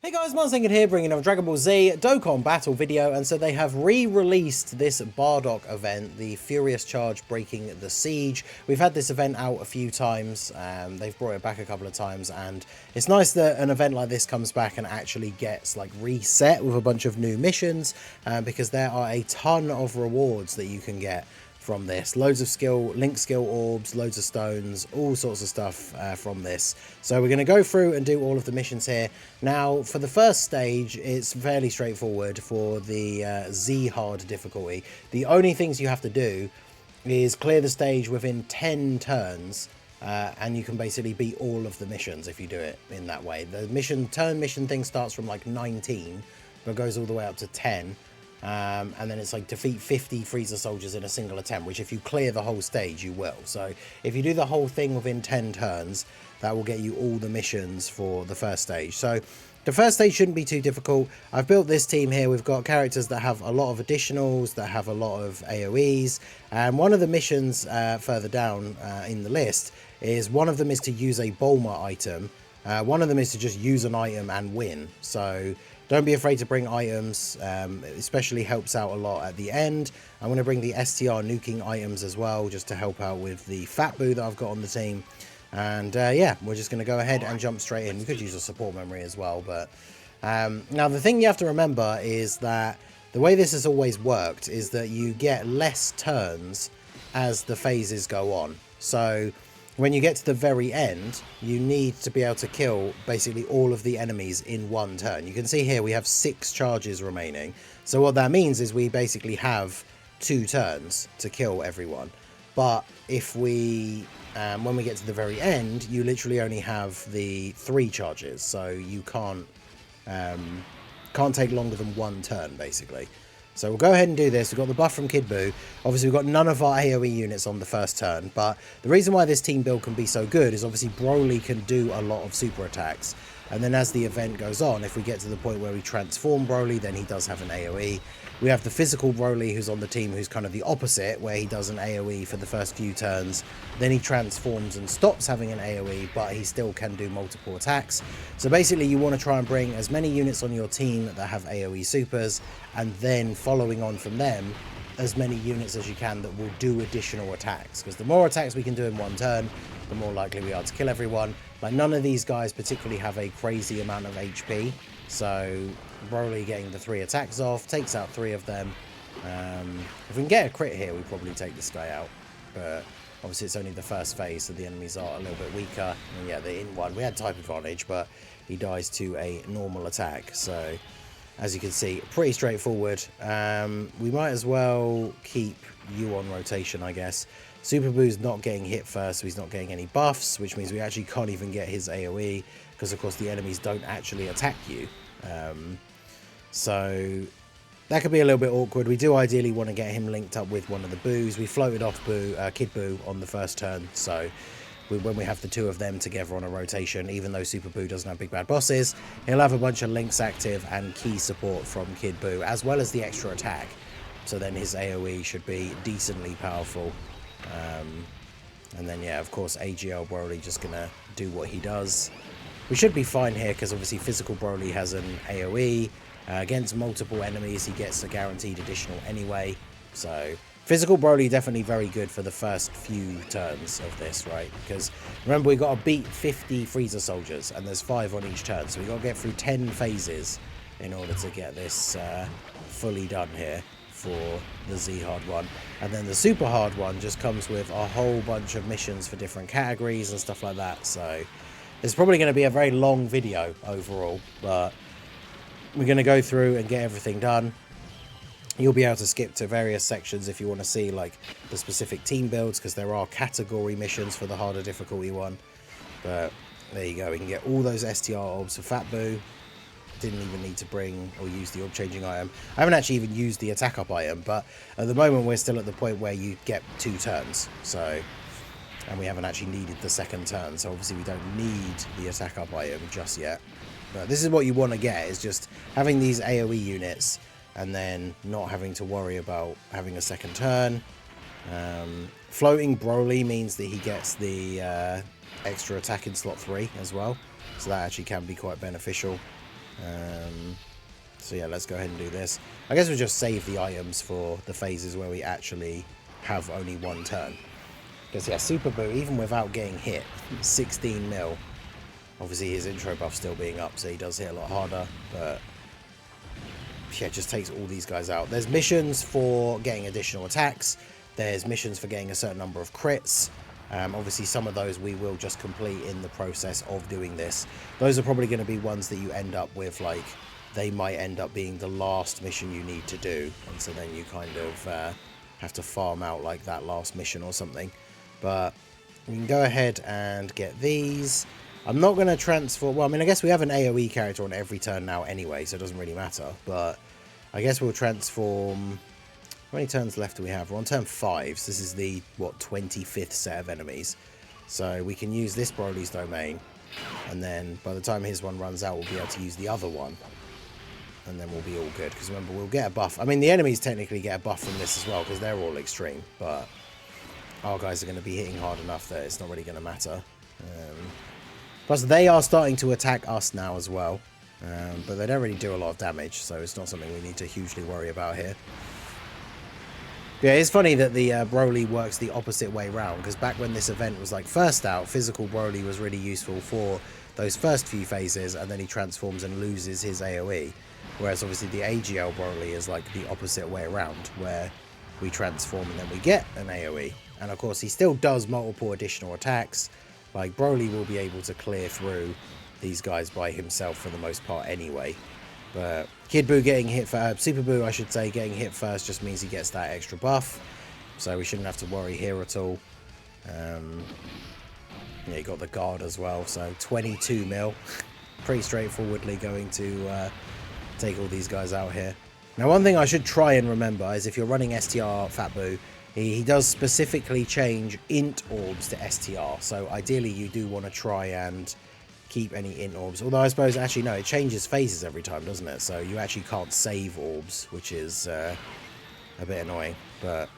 Hey guys, Saiyan here, bringing another Dragon Ball Z Dokkan battle video, and so they have re-released this Bardock event, the Furious Charge Breaking the Siege. We've had this event out a few times, they've brought it back a couple of times, and it's nice that an event like this comes back and actually gets like reset with a bunch of new missions, because there are a ton of rewards that you can get from this. Loads of link skill orbs, loads of stones, all sorts of stuff from this. So we're going to go through and do all of the missions here. Now, for the first stage, it's fairly straightforward for the Z hard difficulty. The only things you have to do is clear the stage within 10 turns, and you can basically beat all of the missions if you do it in that way. The turn mission thing starts from like 19, but goes all the way up to 10. And then it's like defeat 50 Frieza soldiers in a single attempt, which if you clear the whole stage you will. So if you do the whole thing within 10 turns, that will get you all the missions for the first stage. So the first stage shouldn't be too difficult. I've built this team here. We've got characters that have a lot of additionals, that have a lot of AoEs, and one of the missions further down in the list is one of them is to use a Bulma item. One of them is to just use an item and win. So don't be afraid to bring items, it especially helps out a lot at the end. I'm going to bring the STR nuking items as well, just to help out with the Fat Boo that I've got on the team. And yeah, we're just going to go ahead and jump straight in. We could use a support memory as well, but now the thing you have to remember is that the way this has always worked is that you get less turns as the phases go on. So when you get to the very end, you need to be able to kill basically all of the enemies in one turn. You can see here we have 6 charges remaining. So what that means is we basically have 2 turns to kill everyone. But if we, when we get to the very end, you literally only have the 3 charges. So you can't take longer than 1 turn basically. So we'll go ahead and do this. We've got the buff from Kid Buu. Obviously, we've got none of our AoE units on the first turn. But the reason why this team build can be so good is obviously Broly can do a lot of super attacks. And then as the event goes on, if we get to the point where we transform Broly, then he does have an AoE. We have the physical Broly who's on the team, who's kind of the opposite, where he does an AoE for the first few turns. Then he transforms and stops having an AoE, but he still can do multiple attacks. So basically, you want to try and bring as many units on your team that have AoE supers, and then following on from them, as many units as you can that will do additional attacks. Because the more attacks we can do in one turn, the more likely we are to kill everyone. Like, none of these guys particularly have a crazy amount of HP, so Broly getting the 3 attacks off takes out 3 of them. If we can get a crit here, we probably take this guy out, but obviously it's only the first phase, so the enemies are a little bit weaker. And yeah, the in one we had type advantage, but he dies to a normal attack. So as you can see, pretty straightforward. We might as well keep you on rotation, I guess. Super Boo's not getting hit first, so he's not getting any buffs, which means we actually can't even get his AoE, because of course the enemies don't actually attack you. So that could be a little bit awkward. We do ideally want to get him linked up with one of the Boos. We floated off Kid Buu on the first turn, so when we have the 2 of them together on a rotation, even though Super Buu doesn't have big bad bosses, he'll have a bunch of links active and key support from Kid Buu, as well as the extra attack. So then his AoE should be decently powerful. And then, yeah, of course, AGL Broly just going to do what he does. We should be fine here, because obviously physical Broly has an AoE. Against multiple enemies, he gets a guaranteed additional anyway. So physical Broly definitely very good for the first few turns of this, right? Because remember, we got to beat 50 Frieza soldiers, and there's 5 on each turn. So we got to get through 10 phases in order to get this fully done here for the Z hard one. And then the super hard one just comes with a whole bunch of missions for different categories and stuff like that. So it's probably going to be a very long video overall, but we're going to go through and get everything done. You'll be able to skip to various sections if you want to see like the specific team builds, because there are category missions for the harder difficulty one. But there you go, we can get all those STR orbs for Fat Boo. Didn't even need to bring or use the orb changing item. I haven't actually even used the attack up item, but at the moment we're still at the point where you get 2 turns. So, and we haven't actually needed the second turn, so obviously we don't need the attack up item just yet. But this is what you want to get, is just having these AoE units and then not having to worry about having a second turn. Floating Broly means that he gets the extra attack in slot 3 as well, so that actually can be quite beneficial. So yeah, let's go ahead and do this. I guess we'll just save the items for the phases where we actually have only one turn. Because yeah, Super Boo, even without getting hit, 16 mil. Obviously his intro buff still being up, so he does hit a lot harder. But yeah, it just takes all these guys out. There's missions for getting additional attacks. There's missions for getting a certain number of crits. Obviously some of those we will just complete in the process of doing this. Those are probably going to be ones that you end up with, like, they might end up being the last mission you need to do. And so then you kind of have to farm out like that last mission or something. But we can go ahead and get these. I'm not going to transform... Well, I mean, I guess we have an AoE character on every turn now anyway, so it doesn't really matter. But I guess we'll transform... How many turns left do we have? We're on turn 5, so this is the, what, 25th set of enemies. So we can use this Broly's domain, and then by the time his one runs out, we'll be able to use the other one. And then we'll be all good, because remember, we'll get a buff. I mean, the enemies technically get a buff from this as well, because they're all extreme, but our guys are going to be hitting hard enough that it's not really going to matter. Plus, they are starting to attack us now as well, but they don't really do a lot of damage, so it's not something we need to hugely worry about here. Yeah, it's funny that the Broly works the opposite way round, because back when this event was like first out, physical Broly was really useful for those first few phases, and then he transforms and loses his AoE. Whereas obviously the AGL Broly is like the opposite way around, where we transform and then we get an AoE. And of course he still does multiple additional attacks. Like Broly will be able to clear through these guys by himself for the most part anyway. But Kid Buu getting hit for Super Buu, I should say, getting hit first just means he gets that extra buff. So we shouldn't have to worry here at all. Yeah, you got the guard as well, so 22 mil. Pretty straightforwardly going to take all these guys out here. Now, one thing I should try and remember is if you're running STR Fat Buu, he does specifically change int orbs to STR. So ideally you do want to try and keep any int orbs. Although I suppose, actually no, it changes phases every time, doesn't it? So you actually can't save orbs, which is a bit annoying. But,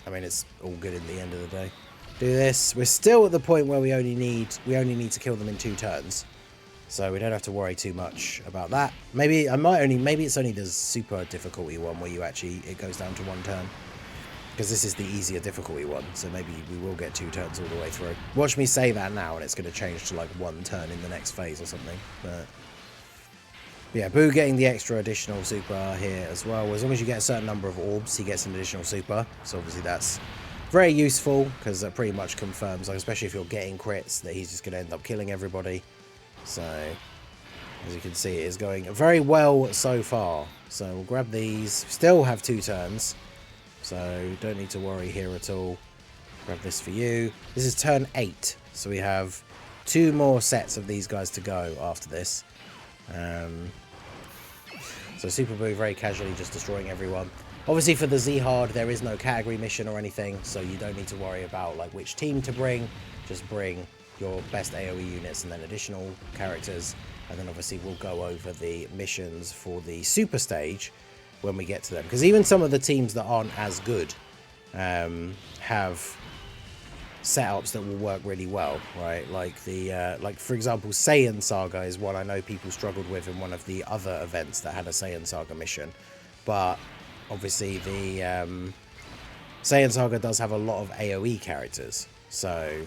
I mean, it's all good in the end of the day. Do this. We're still at the point where we only need to kill them in 2 turns. So we don't have to worry too much about that. Maybe it's only the super difficulty one where it goes down to 1 turn. Because this is the easier difficulty one, so maybe we will get 2 turns all the way through. Watch me say that now, and it's going to change to like 1 turn in the next phase or something. But yeah, Buu getting the extra additional super here as well. As long as you get a certain number of orbs, he gets an additional super. So obviously that's very useful, because that pretty much confirms, like, especially if you're getting crits, that he's just going to end up killing everybody. So as you can see, it is going very well so far. So we'll grab these. Still have 2 turns. So don't need to worry here at all. Grab this for you. This is turn 8. So we have 2 more sets of these guys to go after this. So Super Buu very casually just destroying everyone. Obviously for the Z-Hard there is no category mission or anything. So you don't need to worry about like which team to bring. Just bring your best AoE units and then additional characters. And then obviously we'll go over the missions for the super stage when we get to them, because even some of the teams that aren't as good have setups that will work really well, right? Like the like for example, Saiyan Saga is one I know people struggled with in one of the other events that had a Saiyan Saga mission, but obviously the Saiyan Saga does have a lot of AoE characters, so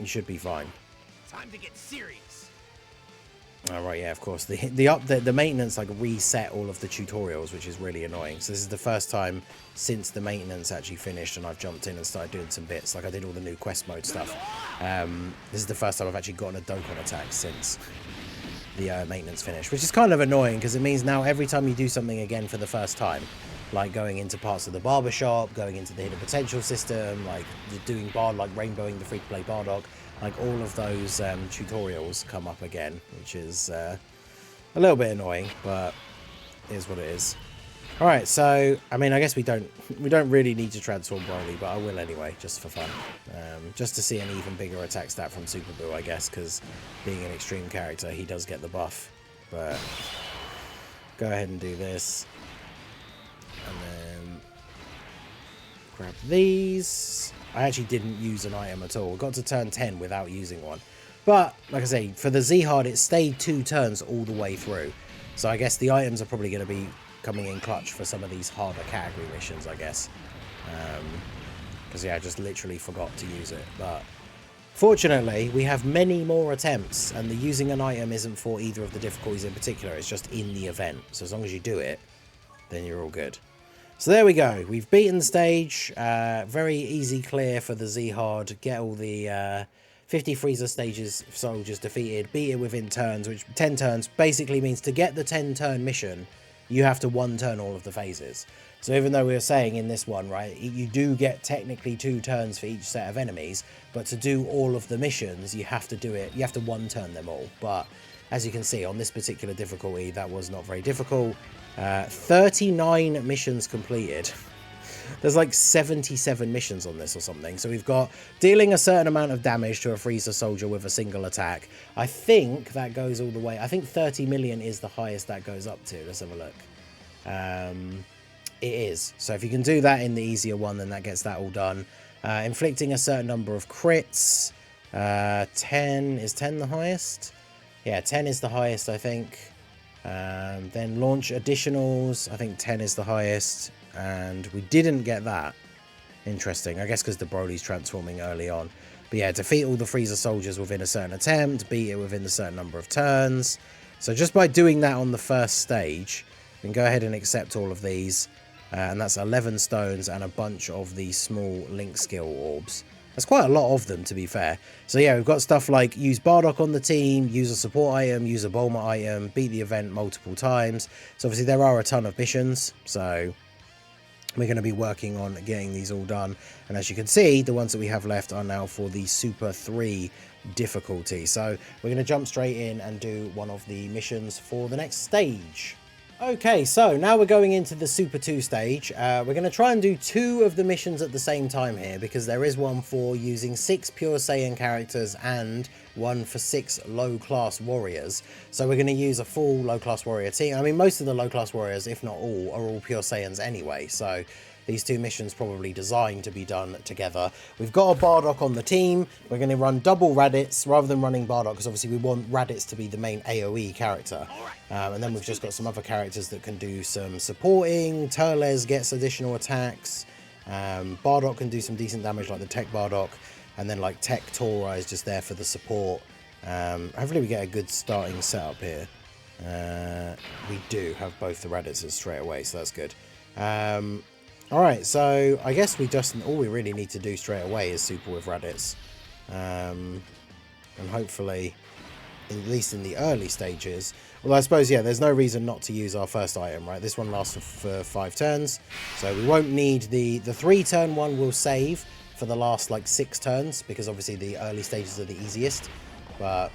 you should be fine. Time to get serious. Oh, right, yeah, of course. The maintenance like reset all of the tutorials, which is really annoying. So this is the first time since the maintenance actually finished and I've jumped in and started doing some bits. Like I did all the new quest mode stuff. This is the first time I've actually gotten a Dokkan attack since the maintenance finished, which is kind of annoying because it means now every time you do something again for the first time, like going into parts of the barbershop, going into the hidden potential system, like doing like rainbowing the free-to-play Bardock, like all of those tutorials come up again, which is a little bit annoying, but it is what it is. All right, so I mean, I guess we don't really need to transform Broly, but I will anyway, just for fun, just to see an even bigger attack stat from Super Buu, I guess, because being an extreme character, he does get the buff. But go ahead and do this, and then grab these. I actually didn't use an item at all. We got to turn 10 without using one, But, like I say, for the Z hard, it stayed 2 turns all the way through. So I guess the items are probably going to be coming in clutch for some of these harder category missions, I guess. Because, yeah, I just literally forgot to use it. But fortunately, we have many more attempts, and the using an item isn't for either of the difficulties in particular. It's just in the event. So as long as you do it, then you're all good. So there we go. We've beaten the stage. Very easy clear for the Z hard. Get all the 50 freezer stages soldiers defeated. Beat it within turns, which 10 turns basically means to get the 10 turn mission, you have to 1 turn all of the phases. So even though we were saying in this one, right, you do get technically 2 turns for each set of enemies, but to do all of the missions, you have to do it. You have to 1 turn them all. But as you can see on this particular difficulty, that was not very difficult. 39 missions completed. There's like 77 missions on this or something. So we've got dealing a certain amount of damage to a freezer soldier with a single attack. I think that goes all the way. I think 30 million is the highest that goes up to. Let's have a look. It is. So if you can do that in the easier one, then that gets that all done. Inflicting a certain number of crits. 10. Is 10 the highest? Yeah, 10 is the highest, I think. Then launch additionals. I think 10 is the highest. And we didn't get that. Interesting. I guess because the Broly's transforming early on. But yeah, defeat all the freezer soldiers within a certain attempt. Beat it within a certain number of turns. So just by doing that on the first stage, we can go ahead and accept all of these. And that's 11 stones and a bunch of the small link skill orbs. That's quite a lot of them, to be fair. So yeah, we've got stuff like use Bardock on the team, use a support item, use a Bulma item, beat the event multiple times. So obviously there are a ton of missions. So we're going to be working on getting these all done. And as you can see, the ones that we have left are now for the Super 3 difficulty. So we're going to jump straight in and do one of the missions for the next stage. Okay, so now we're going into the Super 2 stage. We're going to try and do 2 of the missions at the same time here, because there is one for using 6 Pure Saiyan characters and one for 6 low-class warriors. So we're going to use a full low-class warrior team. I mean, most of the low-class warriors, if not all, are all Pure Saiyans anyway, so these 2 missions probably designed to be done together. We've got a Bardock on the team. We're going to run double Raditz rather than running Bardock, because obviously we want Raditz to be the main AoE character. And then we've just got some other characters that can do some supporting. Turles gets additional attacks. Bardock can do some decent damage like the Tech Bardock. And then like Tech Tora is just there for the support. Hopefully we get a good starting setup here. We do have both the Raditzes straight away, so that's good. Alright, so I guess all we really need to do straight away is super with Raditz. And hopefully, at least in the early stages, well, I suppose, yeah, there's no reason not to use our first item, right? This one lasts for 5 turns, so we won't need the 3-turn one will save for the last, like, 6 turns, because obviously the early stages are the easiest. But,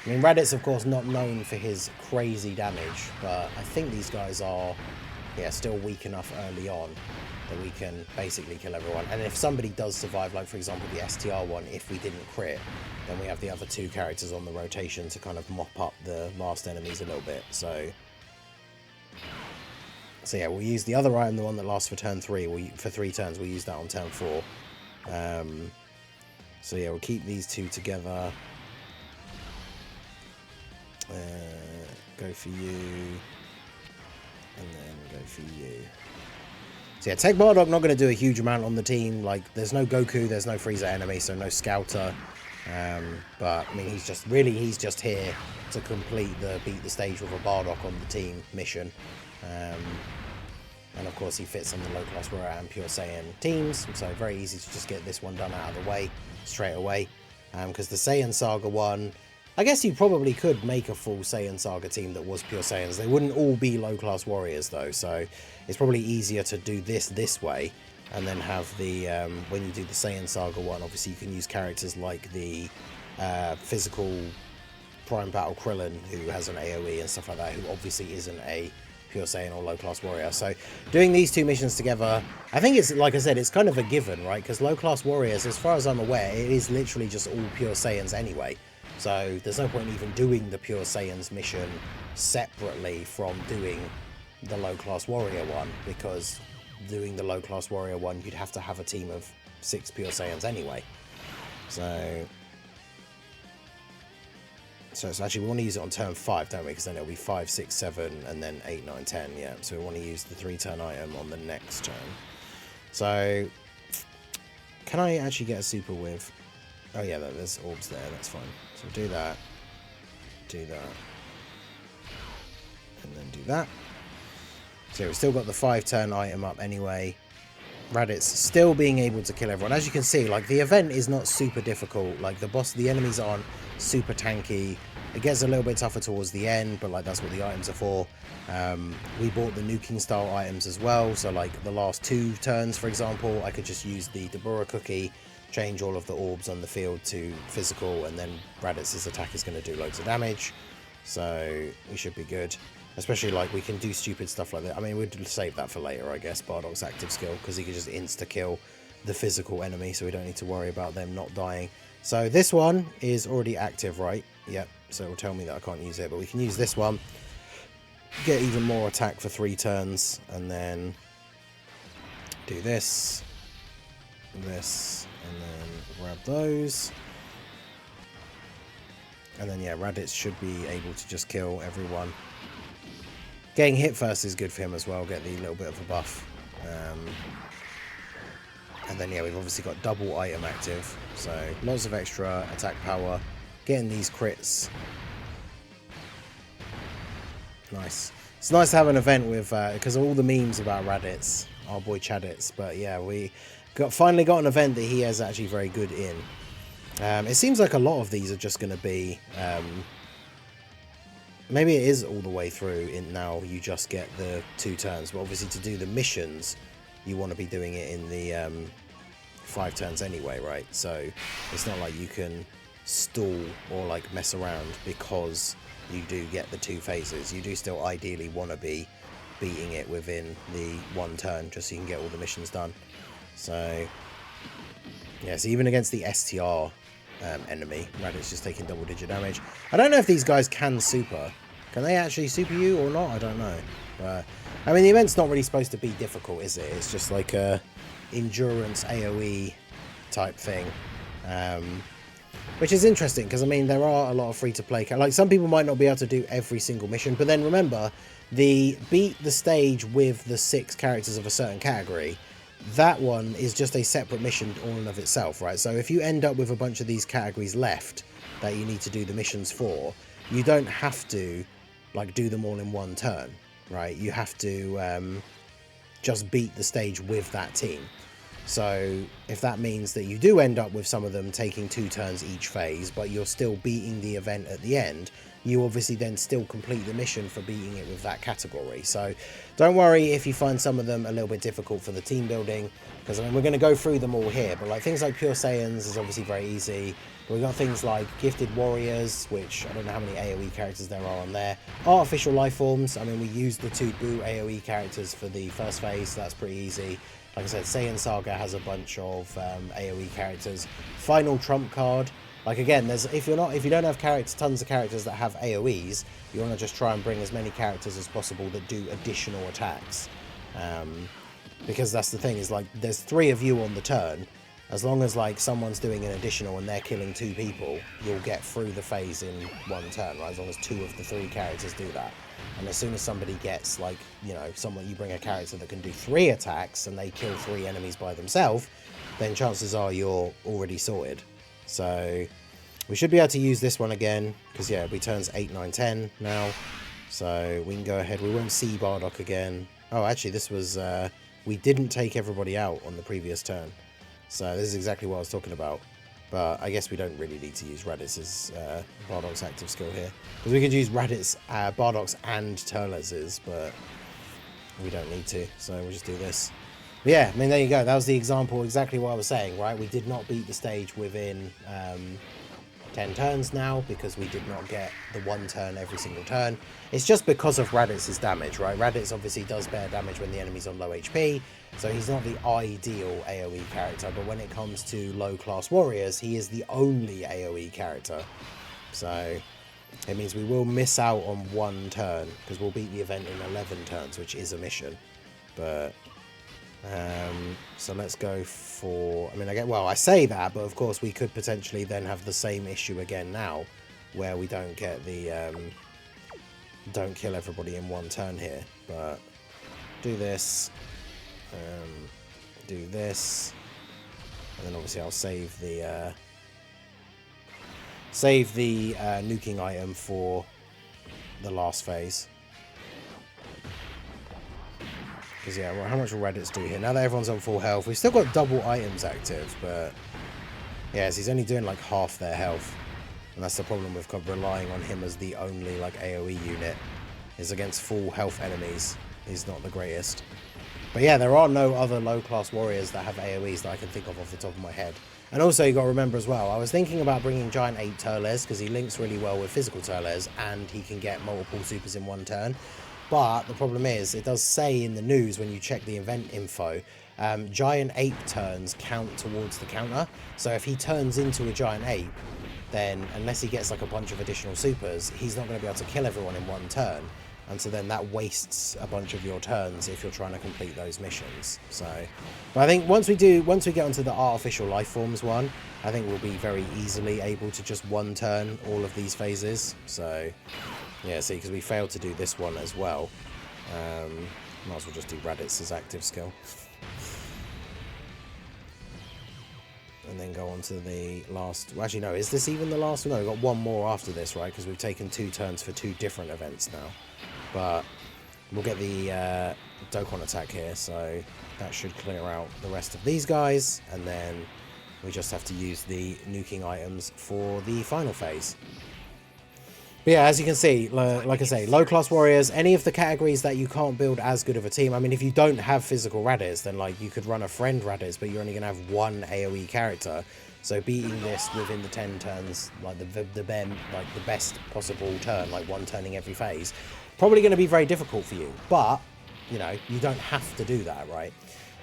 I mean, Raditz, of course, not known for his crazy damage, but I think these guys are, yeah, still weak enough early on that we can basically kill everyone. And if somebody does survive, like for example the STR one, if we didn't crit, then we have the other 2 characters on the rotation to kind of mop up the last enemies a little bit. So yeah, we'll use the other item, the one that lasts for turn 3, for 3 turns, we'll use that on turn 4. So yeah, we'll keep these 2 together. Go for you. And then go for you. So yeah, Tech Bardock not going to do a huge amount on the team. Like, there's no Goku, there's no Frieza enemy, so no Scouter. But I mean, he's just here to complete the beat the stage with a Bardock on the team mission. And of course, he fits on the low class warrior and Pure Saiyan teams, so very easy to just get this one done out of the way straight away. Because the Saiyan Saga one, I guess you probably could make a full Saiyan Saga team that was Pure Saiyans. They wouldn't all be low-class warriors, though, so it's probably easier to do this way, and then have the, when you do the Saiyan Saga one, obviously you can use characters like the physical Prime Battle Krillin, who has an AoE and stuff like that, who obviously isn't a Pure Saiyan or low-class warrior. So doing these 2 missions together, I think it's, like I said, it's kind of a given, right? Because low-class warriors, as far as I'm aware, it is literally just all Pure Saiyans anyway. So there's no point in even doing the Pure Saiyans mission separately from doing the low-class warrior one, because doing the low-class warrior one, you'd have to have a team of 6 Pure Saiyans anyway. So So it's actually, we want to use it on turn 5, don't we? Because then it'll be 5, 6, 7, and then 8, 9, 10. Yeah, so we want to use the 3-turn item on the next turn. So, can I actually get a super with... Oh yeah, there's orbs there, that's fine. So do that, and then do that. So we've still got the 5-turn item up anyway. Raditz still being able to kill everyone. As you can see, like, the event is not super difficult. Like, the enemies aren't super tanky. It gets a little bit tougher towards the end, but like, that's what the items are for. We bought the nuking style items as well, so like the last 2 turns, for example, I could just use the Dabura cookie, change all of the orbs on the field to physical, and then Raditz's attack is going to do loads of damage. So we should be good. Especially, like, we can do stupid stuff like that. I mean, we'd save that for later, I guess, Bardock's active skill, because he can just insta-kill the physical enemy, so we don't need to worry about them not dying. So this one is already active, right? Yep, so it will tell me that I can't use it, but we can use this one. Get even more attack for 3 turns, and then do this, and then grab those. And then, yeah, Raditz should be able to just kill everyone. Getting hit first is good for him as well, get the little bit of a buff. And then, yeah, we've obviously got double item active, so lots of extra attack power. Getting these crits. Nice. It's nice to have an event with, because of all the memes about Raditz, our boy Chaditz. But yeah, we finally got an event that he is actually very good in. It seems like a lot of these are just going to be... maybe it is all the way through in now you just get the 2 turns, but obviously to do the missions you want to be doing it in the 5 turns anyway, right? So it's not like you can stall or like mess around because you do get the 2 phases. You do still ideally want to be beating it within the 1 turn just so you can get all the missions done. So yeah, so even against the STR enemy, Raditz just taking double-digit damage. I don't know if these guys can super. Can they actually super you or not? I don't know. But I mean, the event's not really supposed to be difficult, is it? It's just like a endurance AoE type thing. Which is interesting, because I mean, there are a lot of free-to-play... Like, some people might not be able to do every single mission, but then remember, the beat the stage with the 6 characters of a certain category, that one is just a separate mission all in of itself, right? So if you end up with a bunch of these categories left that you need to do the missions for, you don't have to like do them all in 1 turn, right? You have to just beat the stage with that team. So if that means that you do end up with some of them taking 2 turns each phase, but you're still beating the event at the end, you obviously then still complete the mission for beating it with that category. So don't worry if you find some of them a little bit difficult for the team building, because I mean, we're going to go through them all here, but like things like Pure Saiyans is obviously very easy. We've got things like Gifted Warriors, which I don't know how many AoE characters there are on there. Artificial Life Forms, I mean, we used the 2 Boo AoE characters for the first phase, so that's pretty easy. Like I said, Saiyan Saga has a bunch of AoE characters. Final Trump Card. Like again, there's if you don't have tons of characters that have AoEs, you want to just try and bring as many characters as possible that do additional attacks. Because that's the thing, is like there's 3 of you on the turn. As long as like someone's doing an additional and they're killing 2 people, you'll get through the phase in 1 turn, right? As long as 2 of the 3 characters do that. And as soon as somebody gets like, you know, you bring a character that can do 3 attacks and they kill 3 enemies by themselves, then chances are you're already sorted. So we should be able to use this one again, because yeah, we turns 8, 9, 10 now. So we can go ahead. We won't see Bardock again. Oh, actually, this was... we didn't take everybody out on the previous turn. So this is exactly what I was talking about. But I guess we don't really need to use Raditz's Bardock's active skill here. Because we could use Bardock's and Turles's, but we don't need to. So we'll just do this. But yeah, I mean, there you go. That was the example, exactly what I was saying, right? We did not beat the stage within 10 turns now, because we did not get the 1 turn every single turn. It's just because of Raditz's damage, right? Raditz obviously does bear damage when the enemy's on low HP, so he's not the ideal AoE character, but when it comes to low class warriors, he is the only AoE character. So it means we will miss out on 1 turn, because we'll beat the event in 11 turns, which is a mission. But so let's go for... I mean, I say that, but of course we could potentially then have the same issue again now, where we don't get the don't kill everybody in one turn here. But do this, do this, and then obviously I'll save the nuking item for the last phase. Because yeah, well, how much will Reddits do here? Now that everyone's on full health, we've still got double items active, but yes, he's only doing like half their health. And that's the problem with relying on him as the only like AoE unit, is against full health enemies. He's not the greatest. But yeah, there are no other low class warriors that have AoEs that I can think of off the top of my head. And also you got to remember as well, I was thinking about bringing Giant 8 Turles because he links really well with physical Turles and he can get multiple supers in one turn. But the problem is, it does say in the news when you check the event info, Giant Ape turns count towards the counter. So if he turns into a Giant Ape, then unless he gets like a bunch of additional supers, he's not going to be able to kill everyone in one turn. And so then that wastes a bunch of your turns if you're trying to complete those missions. So, but I think once we get onto the artificial life forms one, I think we'll be very easily able to just one turn all of these phases. So yeah, see, because we failed to do this one as well. Might as well just do Raditz' active skill. And then go on to the last... Well, actually, no, is this even the last one? No, we've got one more after this, right? Because we've taken 2 turns for 2 different events now. But we'll get the Dokkan attack here, so that should clear out the rest of these guys. And then we just have to use the nuking items for the final phase. But yeah, as you can see, like I say, low-class warriors, any of the categories that you can't build as good of a team. I mean, if you don't have physical Raditz, then like you could run a friend Raditz, but you're only going to have one AoE character. So beating this within the 10 turns, like the best possible turn, like one turning every phase, probably going to be very difficult for you. But, you know, you don't have to do that, right?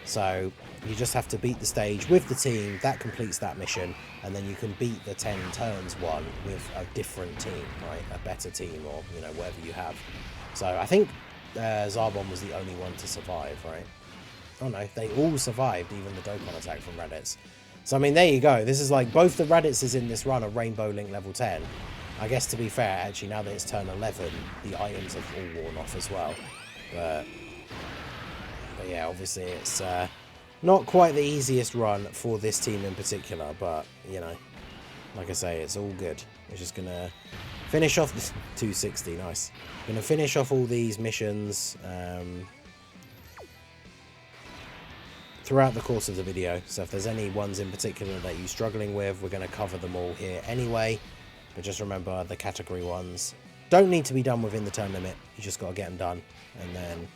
So you just have to beat the stage with the team, that completes that mission, and then you can beat the 10 turns one with a different team, right? A better team, or, you know, whatever you have. So I think Zarbon was the only one to survive, right? Oh no, they all survived, even the Dokkan attack from Raditz. So I mean, there you go. This is like, both the Raditzes in this run are Rainbow Link level 10. I guess to be fair, actually, now that it's turn 11, the items have all worn off as well. But yeah, obviously it's not quite the easiest run for this team in particular, but, you know, like I say, it's all good. We're just going to finish off this 260, nice. Going to finish off all these missions throughout the course of the video. So if there's any ones in particular that you're struggling with, we're going to cover them all here anyway. But just remember, the category ones don't need to be done within the turn limit. You just got to get them done. And then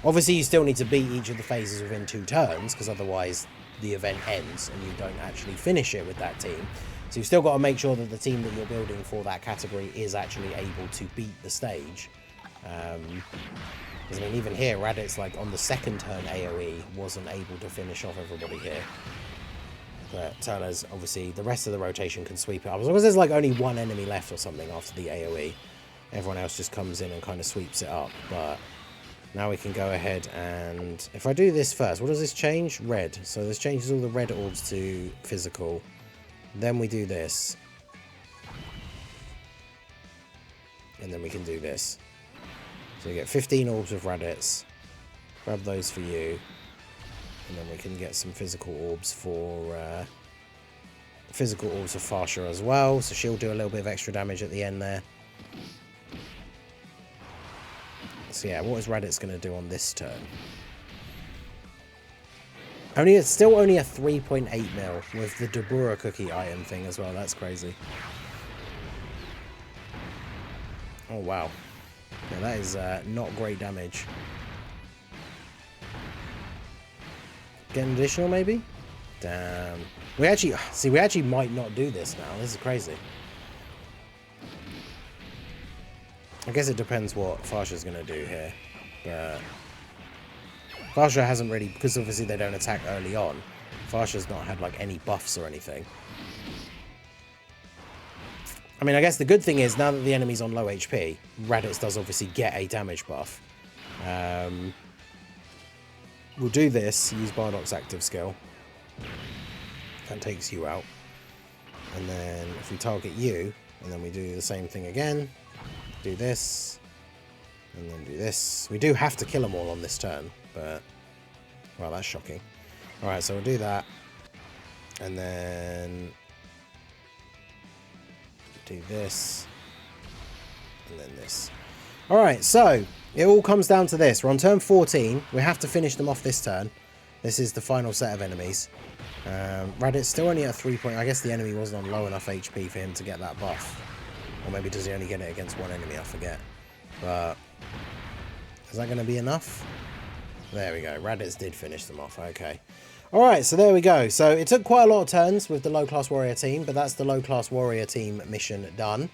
obviously you still need to beat each of the phases within 2 turns, because otherwise the event ends and you don't actually finish it with that team. So you've still got to make sure that the team that you're building for that category is actually able to beat the stage. Because I mean, even here, Raditz, like on the 2nd turn AoE, wasn't able to finish off everybody here. But Turles, obviously, the rest of the rotation can sweep it up. As long as there's like only one enemy left or something after the AoE, everyone else just comes in and kind of sweeps it up. But now we can go ahead and... If I do this first, what does this change? Red. So this changes all the red orbs to physical. Then we do this. And then we can do this. So we get 15 orbs of Raditz. Grab those for you. And then we can get some physical orbs for Farsha as well. So she'll do a little bit of extra damage at the end there. So yeah, what is Raditz going to do on this turn? It's still only a 3.8 mil with the Dabura cookie item thing as well. That's crazy. Oh wow. Yeah, that is not great damage. Get an additional maybe? Damn. We actually might not do this now. This is crazy. I guess it depends what Farsha's going to do here. But Farsha hasn't really, because obviously they don't attack early on, Farsha's not had like any buffs or anything. I mean, I guess the good thing is, now that the enemy's on low HP, Raditz does obviously get a damage buff. We'll do this, use Bardock's active skill. That takes you out. And then if we target you, And then we do the same thing again. Do this. And then do this. We do have to kill them all on this turn, but... Well, that's shocking. Alright, so we'll do that. And then... do this. And then this. Alright, so... it all comes down to this. We're on turn 14. We have to finish them off this turn. This is the final set of enemies. Raditz still only at 3 point. I guess the enemy wasn't on low enough HP for him to get that buff. Or maybe does he only get it against one enemy? I forget. But is that going to be enough? There we go. Raditz did finish them off. Okay. Alright, so there we go. So it took quite a lot of turns with the low class warrior team, but that's the low class warrior team mission done.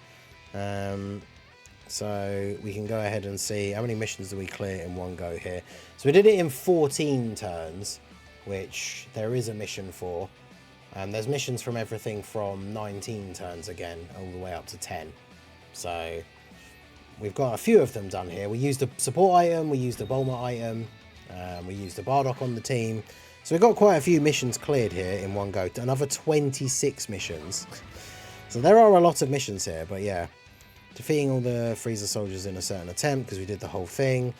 So we can go ahead and see how many missions do we clear in one go here. So we did it in 14 turns, which there is a mission for. There's missions from everything from 19 turns again, all the way up to 10. So we've got a few of them done here. We used a support item, we used a Bulma item, we used a Bardock on the team. So we've got quite a few missions cleared here in one go. Another 26 missions. So there are a lot of missions here, but yeah. Defeating all the Freezer soldiers in a certain attempt, because we did the whole thing.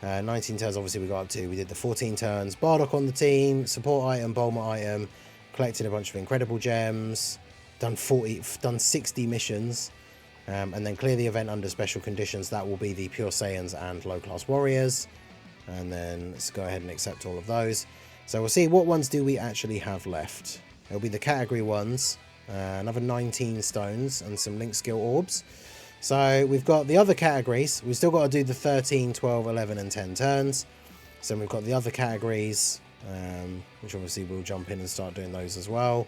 19 turns, obviously, we got up to. We did the 14 turns. Bardock on the team. Support item, Bulma item. Collected a bunch of incredible gems. Done 60 missions. And then clear the event under special conditions. That will be the Pure Saiyans and Low Class Warriors. And then let's go ahead and accept all of those. So we'll see what ones do we actually have left. It'll be the category ones. Another 19 stones and some link skill orbs. So we've got the other categories. We've still got to do the 13, 12, 11 and 10 turns. So we've got the other categories, which obviously we'll jump in and start doing those as well.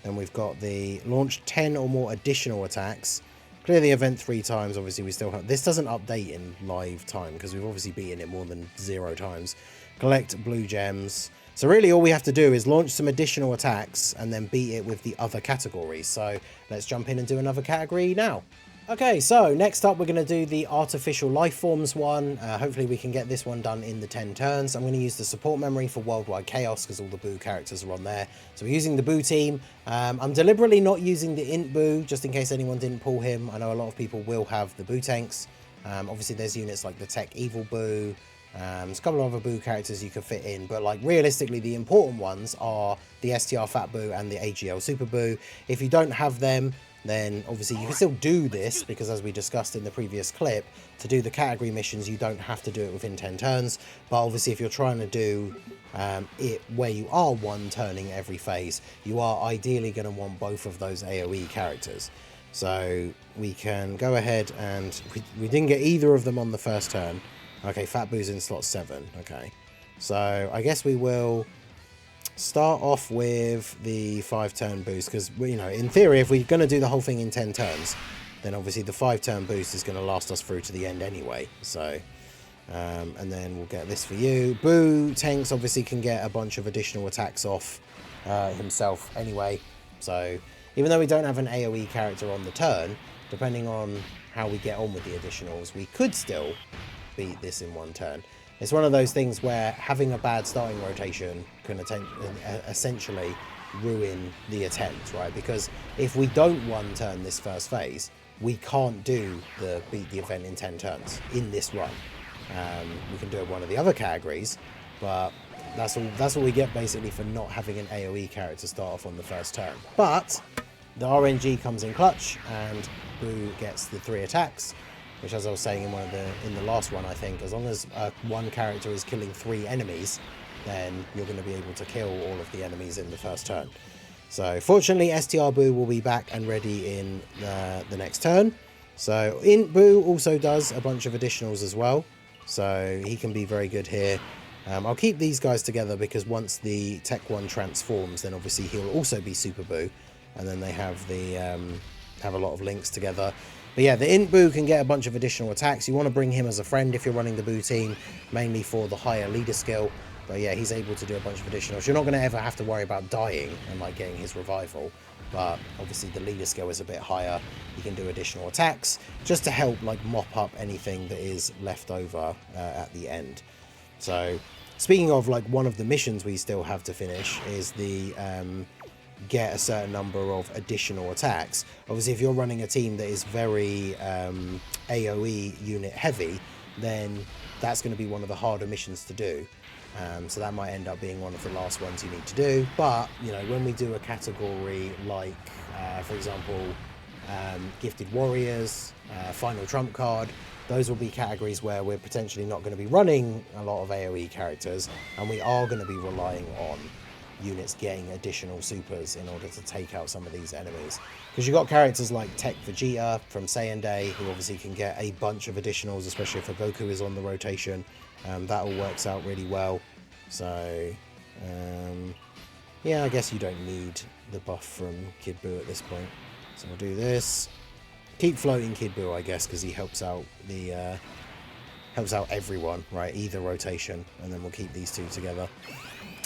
Then we've got the launch 10 or more additional attacks. Clear the event 3 times. Obviously we still have... This doesn't update in live time because we've obviously beaten it more than 0 times. Collect blue gems. So really all we have to do is launch some additional attacks and then beat it with the other categories. So let's jump in and do another category now. Okay, so next up we're going to do the artificial life forms one. Hopefully we can get this one done in the 10 turns. I'm going to use the support memory for Worldwide Chaos because all the Boo characters are on there. So we're using the Boo team. I'm deliberately not using the Int Boo just in case anyone didn't pull him. I know a lot of people will have the Boo tanks. Obviously there's units like the Tech Evil Boo. There's a couple of other Boo characters you could fit in, but like realistically the important ones are the STR Fat Boo and the AGL Super Boo. If you don't have them, then obviously you can still do this because as we discussed in the previous clip, to do the category missions you don't have to do it within 10 turns, but obviously if you're trying to do it where you are one turning every phase, you are ideally going to want both of those AoE characters. So we can go ahead and we didn't get either of them on the first turn. Okay, Fat Boo's in slot 7. Okay, so I guess we will start off with the 5-turn boost because, you know, in theory, if we're going to do the whole thing in 10 turns, then obviously the 5-turn boost is going to last us through to the end anyway. So, and then we'll get this for you. Boo tanks obviously can get a bunch of additional attacks off himself anyway. So even though we don't have an AoE character on the turn, depending on how we get on with the additionals, we could still beat this in one turn. It's one of those things where having a bad starting rotation can essentially ruin the attempt, right? Because if we don't one turn this first phase, we can't do the beat the event in 10 turns in this run. We can do it one of the other categories, but that's all we get basically for not having an AoE character start off on the first turn. But the RNG comes in clutch and Boo gets the 3 attacks. Which, as I was saying in the last one, I think, as long as one character is killing 3 enemies, then you're going to be able to kill all of the enemies in the first turn. So, fortunately, STR Boo will be back and ready in the next turn. So, Int Boo also does a bunch of additionals as well. So, he can be very good here. I'll keep these guys together because once the Tech 1 transforms, then obviously he'll also be Super Boo. And then they have the have a lot of links together. But yeah, the Int Boo can get a bunch of additional attacks. You want to bring him as a friend if you're running the Boo team, mainly for the higher leader skill. But yeah, he's able to do a bunch of additionals. You're not going to ever have to worry about dying and like getting his revival. But obviously the leader skill is a bit higher. He can do additional attacks just to help like mop up anything that is left over at the end. So speaking of like one of the missions we still have to finish is the get a certain number of additional attacks. Obviously, if you're running a team that is very AoE unit heavy, then that's going to be one of the harder missions to do. So that might end up being one of the last ones you need to do. But, you know, when we do a category like, for example, Gifted Warriors, Final Trump Card, those will be categories where we're potentially not going to be running a lot of AoE characters, and we are going to be relying on units getting additional supers in order to take out some of these enemies. Because you've got characters like Tech Vegeta from Saiyan Day, who obviously can get a bunch of additionals, especially if a Goku is on the rotation. That all works out really well. So, yeah, I guess you don't need the buff from Kid Buu at this point. So we'll do this. Keep floating Kid Buu, I guess, because he helps out the helps out everyone, right? Either rotation, and then we'll keep these two together.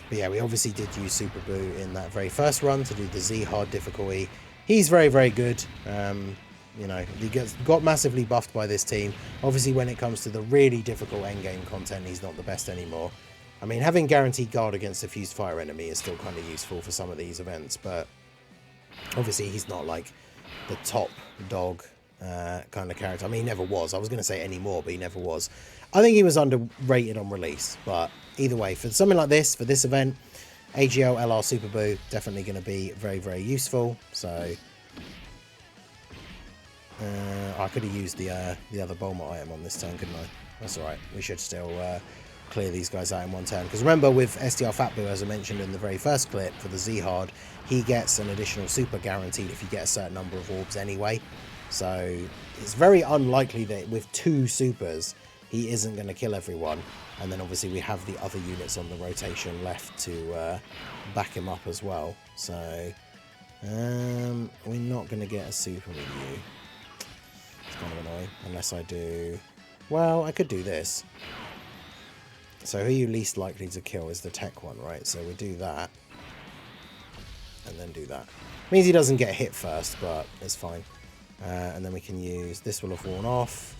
But yeah, we obviously did use Super Buu in that very first run to do the Z hard difficulty. He's very, very good. You know, he got massively buffed by this team. Obviously, when it comes to the really difficult endgame content, he's not the best anymore. I mean, having guaranteed guard against a fused fire enemy is still kind of useful for some of these events, but obviously he's not like the top dog kind of character. I mean, he never was. I was going to say anymore, but he never was. I think he was underrated on release, but either way, for something like this, for this event, AGL LR Super Buu definitely going to be very, very useful. So I could have used the other Bulma item on this turn, couldn't I? That's all right. We should still clear these guys out in one turn. Because remember, with SDR Fat Buu, as I mentioned in the very first clip for the Z Hard, he gets an additional super guaranteed if you get a certain number of orbs anyway. So it's very unlikely that with 2 supers, he isn't going to kill everyone. And then obviously we have the other units on the rotation left to back him up as well. So we're not going to get a super with you. It's kind of annoying, unless I do... Well, I could do this. So who are you least likely to kill is the tech one, right? So we do that. And then do that. Means he doesn't get hit first, but it's fine. And then we can use... This will have worn off.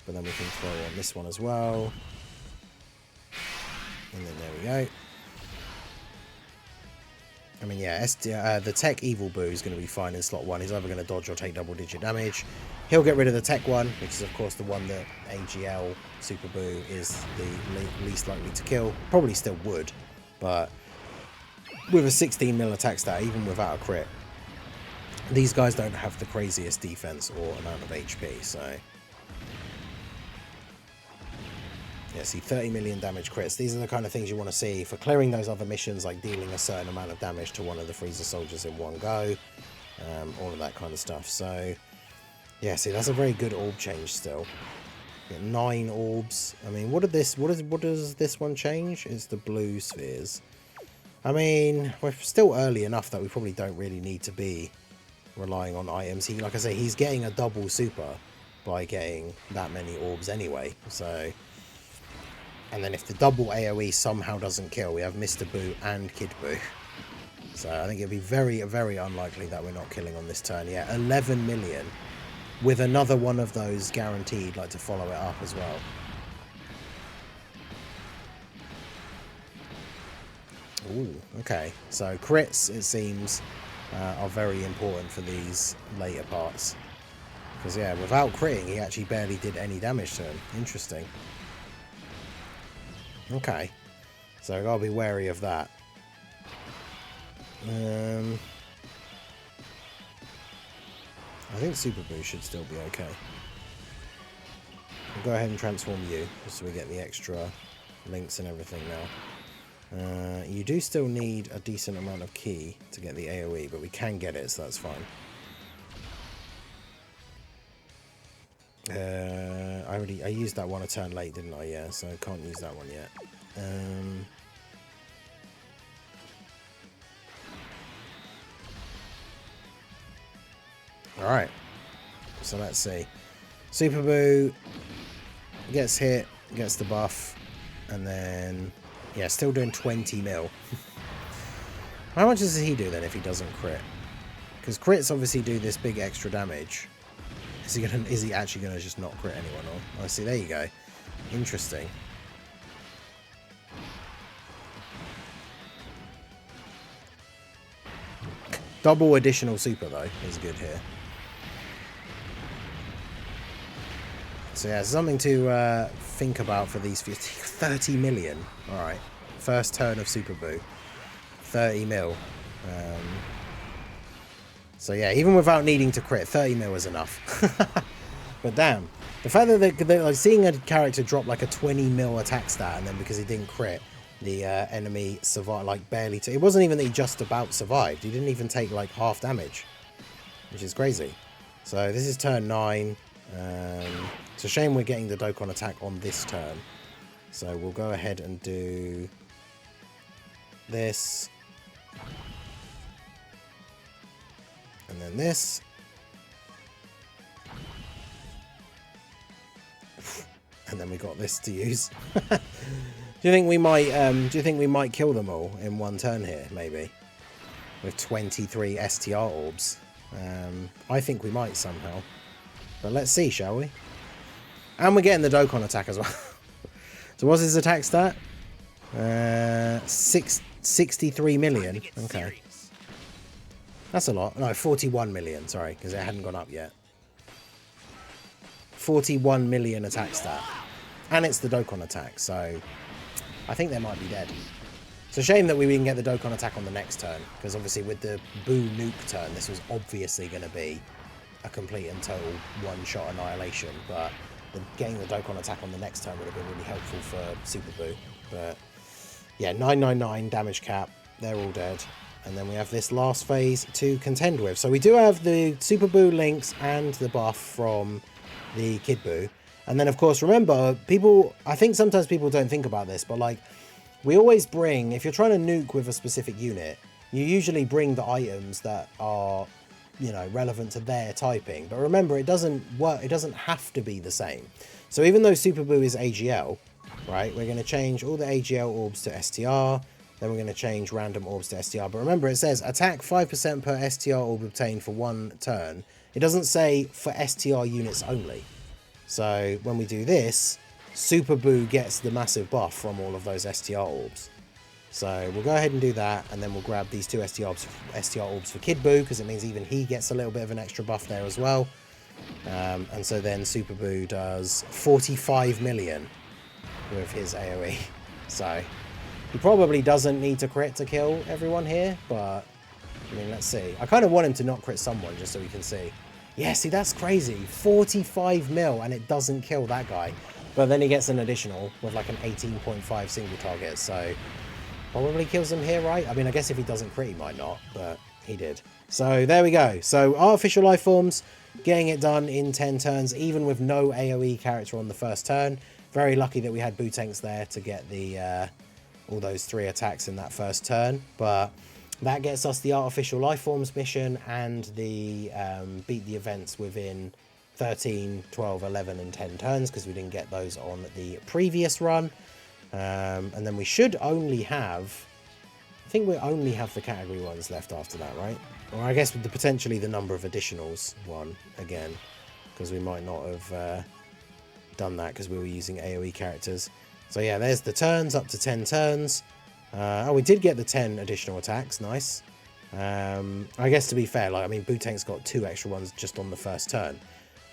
But then we can throw on this one as well. And then there we go. I mean, yeah, the Tech Evil Buu is going to be fine in slot 1. He's either going to dodge or take double-digit damage. He'll get rid of the Tech one, which is, of course, the one that AGL Super Buu is the least likely to kill. Probably still would, but with a 16 mil attack stat, even without a crit, these guys don't have the craziest defense or amount of HP, so... Yeah, see, 30 million damage crits. These are the kind of things you want to see for clearing those other missions, like dealing a certain amount of damage to one of the Freezer soldiers in one go. All of that kind of stuff. So, yeah, see, that's a very good orb change still. Get 9 orbs. I mean, what does this one change? It's the blue spheres. I mean, we're still early enough that we probably don't really need to be relying on items. Like I say, he's getting a double super by getting that many orbs anyway. So... And then if the double AoE somehow doesn't kill, we have Mr. Buu and Kid Buu. So I think it'd be very, very unlikely that we're not killing on this turn. Yeah, 11 million with another one of those guaranteed, like to follow it up as well. Ooh, okay. So crits, it seems, are very important for these later parts. Because, yeah, without critting, he actually barely did any damage to him. Interesting. Okay, so I've got to be wary of that. I think Super Buu should still be okay. I'll go ahead and transform you, just so we get the extra links and everything now. You do still need a decent amount of ki to get the AoE, but we can get it, so that's fine. I used that one a turn late, didn't I? Yeah, so I can't use that one yet. Alright, so let's see. Super Buu gets hit, gets the buff, and then, yeah, still doing 20 mil. How much does he do then if he doesn't crit? Because crits obviously do this big extra damage. Is he actually gonna just not crit anyone? Or I see, there you go. Interesting. Double additional super, though, is good here. So yeah, something to think about for these 30 million. All right, first turn of Super Boo, 30 mil. So yeah, even without needing to crit, 30 mil is enough. But damn, the fact that they're like, seeing a character drop like a 20 mil attack stat, and then because he didn't crit, the enemy survived, like barely. It wasn't even that he just about survived. He didn't even take like half damage, which is crazy. So this is turn 9. It's a shame we're getting the Dokkan attack on this turn. So we'll go ahead and do this. And then this. And then we got this to use. Do you think we might kill them all in one turn here, maybe? With 23 STR orbs. I think we might somehow. But let's see, shall we? And we're getting the Dokkan attack as well. So what's his attack stat? 63 million. Okay. That's a lot. No, 41 million, sorry, because it hadn't gone up yet. 41 million attack stat. And it's the Dokkan attack, so I think they might be dead. It's a shame that we didn't get the Dokkan attack on the next turn, because obviously with the Boo nuke turn, this was obviously going to be a complete and total one-shot annihilation, but getting the Dokkan attack on the next turn would have been really helpful for Super Boo. But yeah, 999 damage cap, they're all dead. And then we have this last phase to contend with. So we do have the Super Boo links and the buff from the Kid Boo. And then, of course, remember, I think sometimes people don't think about this, but like, we always bring, if you're trying to nuke with a specific unit, you usually bring the items that are, you know, relevant to their typing. But remember, it doesn't work, it doesn't have to be the same. So even though Super Boo is AGL, right, we're going to change all the AGL orbs to STR. Then we're going to change random orbs to STR. But remember, it says attack 5% per STR orb obtained for one turn. It doesn't say for STR units only. So when we do this, Super Boo gets the massive buff from all of those STR orbs. So we'll go ahead and do that, and then we'll grab these two STR orbs for Kid Boo, because it means even he gets a little bit of an extra buff there as well. And so then Super Boo does 45 million with his AoE. So he probably doesn't need to crit to kill everyone here, but I mean, let's see. I kind of want him to not crit someone just so we can see. Yeah, see, that's crazy. 45 mil and it doesn't kill that guy. But then he gets an additional with like an 18.5 single target, so probably kills him here, right? I mean, I guess if he doesn't crit, he might not, but he did. So there we go. So Artificial Life Forms, getting it done in 10 turns, even with no AoE character on the first turn. Very lucky that we had Boo Tanks there to get the all those 3 attacks in that first turn. But that gets us the Artificial Life Forms mission and the beat the events within 13, 12, 11 and 10 turns, because we didn't get those on the previous run. And then we should only have, I think we only have the category ones left after that, right? Or I guess with the potentially the number of additionals one again, because we might not have done that because we were using AoE characters. So yeah, there's the turns, up to 10 turns. Oh, we did get the 10 additional attacks, nice. I guess to be fair, like, I mean, Boo Tank's got 2 extra ones just on the first turn.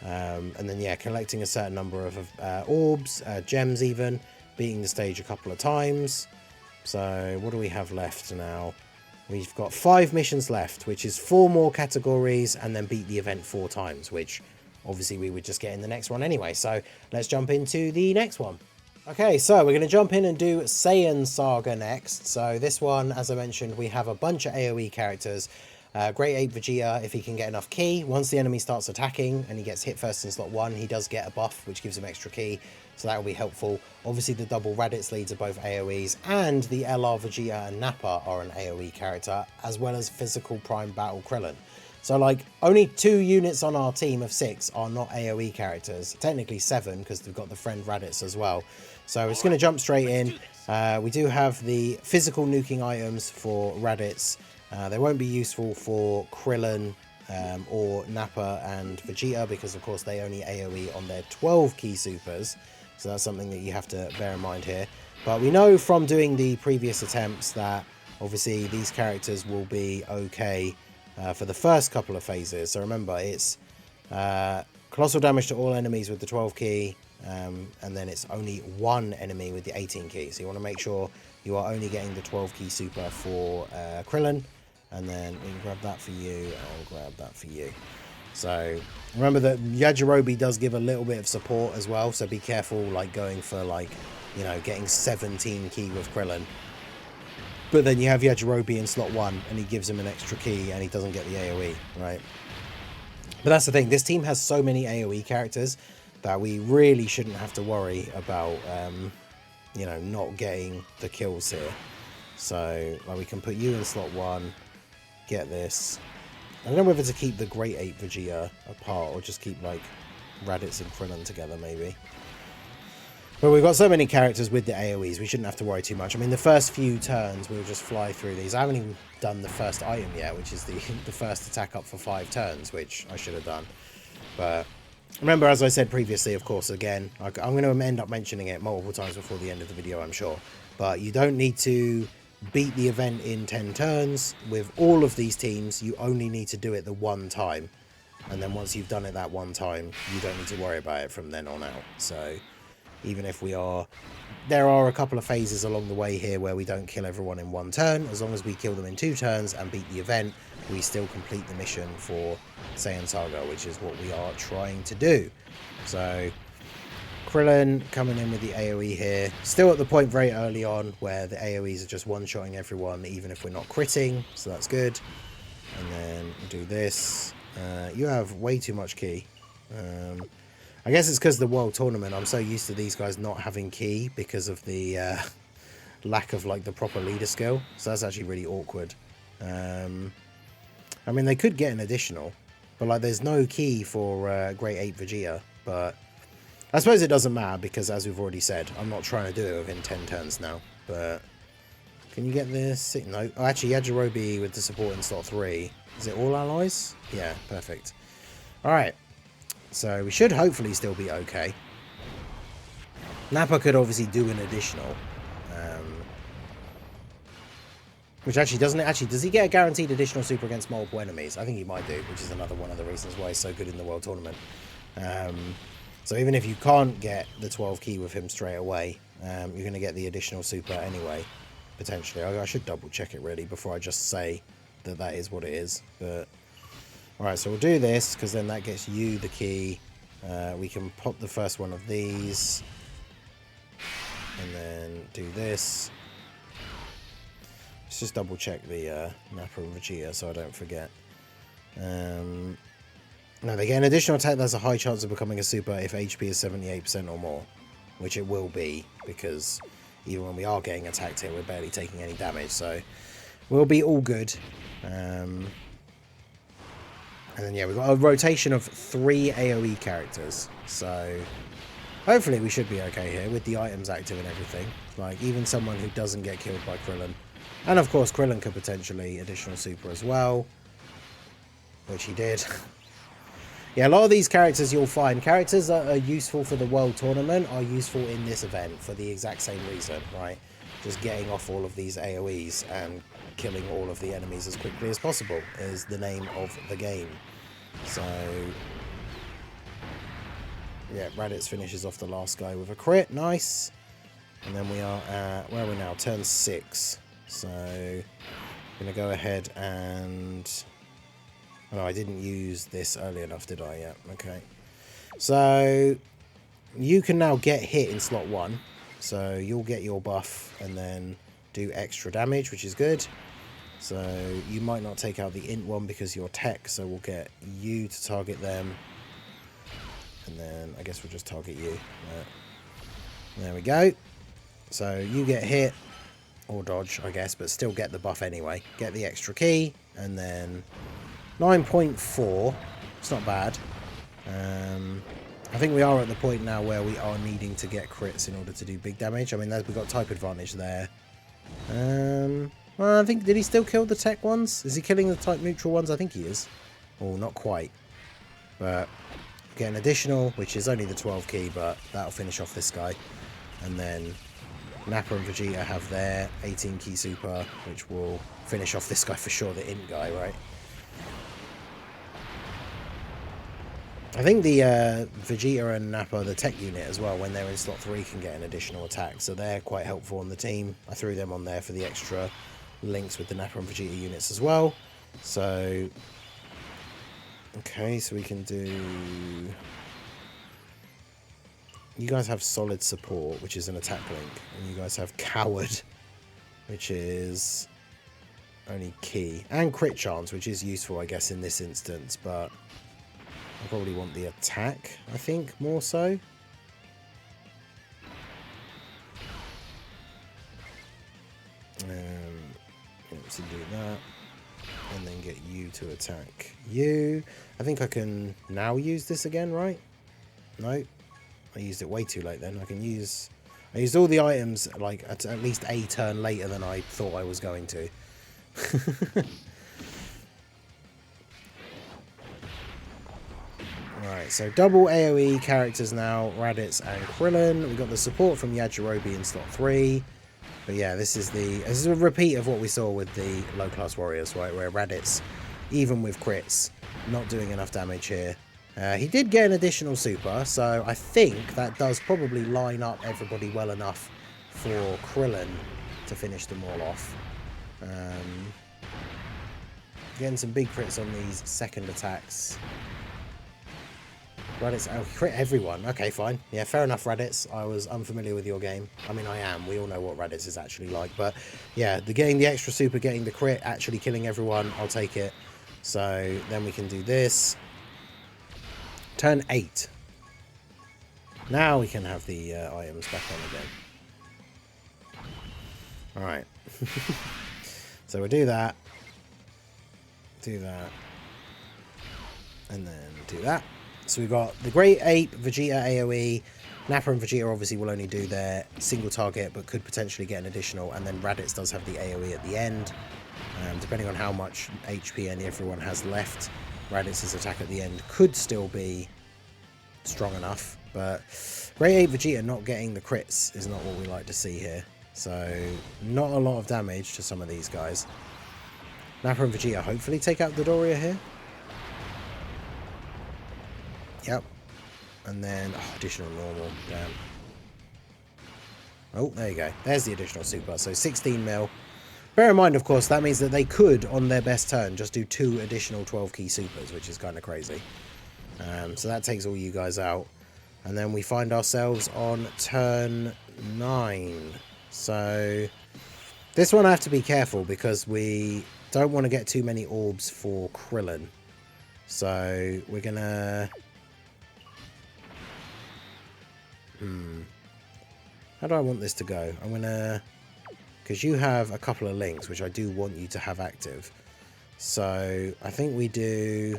And then yeah, collecting a certain number of orbs, gems even, beating the stage a couple of times. So what do we have left now? We've got 5 missions left, which is 4 more categories, and then beat the event 4 times, which obviously we would just get in the next one anyway. So let's jump into the next one. Okay, so we're going to jump in and do Saiyan Saga next. So this one, as I mentioned, we have a bunch of AoE characters. Great Ape Vegeta, if he can get enough ki, once the enemy starts attacking and he gets hit first in slot 1, he does get a buff, which gives him extra ki, so that will be helpful. Obviously, the double Raditz leads are both AoEs, and the LR Vegeta and Nappa are an AoE character, as well as Physical Prime Battle Krillin. So, like, only 2 units on our team of 6 are not AoE characters. Technically 7, because we've got the friend Raditz as well. So we're just going to jump straight in. We do have the physical nuking items for Raditz. They won't be useful for Krillin or Nappa and Vegeta, because of course they only AoE on their 12 ki supers. So that's something that you have to bear in mind here. But we know from doing the previous attempts that obviously these characters will be okay for the first couple of phases. So remember, it's colossal damage to all enemies with the 12 key, and then it's only one enemy with the 18 key. So you want to make sure you are only getting the 12 key super for Krillin, and then we can grab that for you, I'll grab that for you. So remember that Yajirobe does give a little bit of support as well, so be careful like going for like, you know, getting 17 key with Krillin. But then you have Yajirobe in slot 1 and he gives him an extra key and he doesn't get the AoE, right? But that's the thing, this team has so many AoE characters that we really shouldn't have to worry about, you know, not getting the kills here. So like we can put you in slot 1, get this. I don't know whether to keep the Great Ape Vegeta apart or just keep like Raditz and Krillin together maybe. But we've got so many characters with the AoEs, we shouldn't have to worry too much. I mean, the first few turns we'll just fly through these. I haven't even done the first item yet, which is the first attack up for 5 turns, which I should have done. But remember, as I said previously, of course, again, I'm going to end up mentioning it multiple times before the end of the video, I'm sure. But you don't need to beat the event in 10 turns. With all of these teams, you only need to do it the one time. And then once you've done it that one time, you don't need to worry about it from then on out. So even if there are a couple of phases along the way here where we don't kill everyone in one turn, as long as we kill them in 2 turns and beat the event, we still complete the mission for Saiyan Saga, which is what we are trying to do. So Krillin coming in with the AoE here. Still at the point very early on where the AoEs are just one-shotting everyone, even if we're not critting, so that's good. And then do this. You have way too much key. I guess it's because of the World Tournament. I'm so used to these guys not having key because of the lack of like the proper leader skill. So that's actually really awkward. I mean, they could get an additional, but like there's no key for Great Ape Vegeta, but I suppose it doesn't matter because, as we've already said, I'm not trying to do it within 10 turns now. But can you get this? No. Oh, actually, Yajirobe with the support in slot 3. Is it all allies? Yeah, perfect. All right. So we should hopefully still be okay. Nappa could obviously do an additional. Which actually, doesn't it? Actually, does he get a guaranteed additional super against multiple enemies? I think he might do, which is another one of the reasons why he's so good in the World Tournament. So even if you can't get the 12 key with him straight away, you're going to get the additional super anyway, potentially. I should double check it really before I just say that that is what it is. But alright, so we'll do this because then that gets you the key. We can pop the first one of these and then do this. Let's just double check the Nappa and Vegeta so I don't forget. No, they get an additional attack that's a high chance of becoming a super if HP is 78% or more, which it will be because even when we are getting attacked here, we're barely taking any damage, so we'll be all good. And then yeah, we've got a rotation of 3 AoE characters, so hopefully we should be okay here with the items active and everything. Like even someone who doesn't get killed by Krillin, and of course Krillin could potentially additional super as well, which he did. Yeah, a lot of these characters you'll find, characters that are useful for the World Tournament are useful in this event for the exact same reason, right? Just getting off all of these AoEs and killing all of the enemies as quickly as possible is the name of the game. So yeah, Raditz finishes off the last guy with a crit, nice. And then we are at, where are we now? Turn 6. So I'm going to go ahead and... Oh, I didn't use this early enough, did I? Yeah, okay. So you can now get hit in slot 1. So you'll get your buff and then do extra damage, which is good. So you might not take out the int one because you're tech, so we'll get you to target them. And then I guess we'll just target you. There we go. So you get hit, or dodge, I guess, but still get the buff anyway. Get the extra key, and then 9.4. It's not bad. I think we are at the point now where we are needing to get crits in order to do big damage. I mean, we've got type advantage there. Well, I think, did he still kill the tech ones? Is he killing the type neutral ones? I think he is. Oh, not quite. But get an additional, which is only the 12 key, but that'll finish off this guy. And then Nappa and Vegeta have their 18 key super, which will finish off this guy for sure, the int guy, right? I think the Vegeta and Nappa, the tech unit as well, when they're in slot 3 can get an additional attack, so they're quite helpful on the team. I threw them on there for the extra links with the Nappa and Vegeta units as well. So, okay, so we can do... You guys have solid support, which is an attack link, and you guys have coward, which is only key, and crit chance, which is useful, I guess, in this instance, but I probably want the attack, I think, more so. So do that, and then get you to attack you. I think I can now use this again, right? No, I used it way too late then. I used all the items like at least a turn later than I thought I was going to. Alright, so double AoE characters now, Raditz and Krillin. We got the support from Yajirobe in slot 3. But yeah, this is a repeat of what we saw with the low class warriors, right? Where Raditz, even with crits, not doing enough damage here. He did get an additional super, so I think that does probably line up everybody well enough for Krillin to finish them all off. Getting some big crits on these second attacks. Raditz, oh, crit everyone. Okay, fine. Yeah, fair enough, Raditz. I was unfamiliar with your game. I mean, I am. We all know what Raditz is actually like. But yeah, getting the extra super, getting the crit, actually killing everyone, I'll take it. So then we can do this. Turn 8. Now we can have the items back on again. Alright. So we'll do that. Do that. And then do that. So we've got the Great Ape, Vegeta AoE. Nappa and Vegeta obviously will only do their single target, but could potentially get an additional. And then Raditz does have the AoE at the end. Depending on how much HP everyone has left, Raditz's attack at the end could still be strong enough. But Great Ape Vegeta not getting the crits is not what we like to see here. So not a lot of damage to some of these guys. Nappa and Vegeta hopefully take out the Doria here. Yep. And then additional normal. Damn. Oh, there you go. There's the additional super. So 16 mil. Bear in mind, of course, that means that they could, on their best turn, just do 2 additional 12 key supers, which is kind of crazy. So that takes all you guys out. And then we find ourselves on turn 9. So this one I have to be careful because we don't want to get too many orbs for Krillin. So we're going to... How do I want this to go? I'm going to... Because you have a couple of links, which I do want you to have active. So I think we do...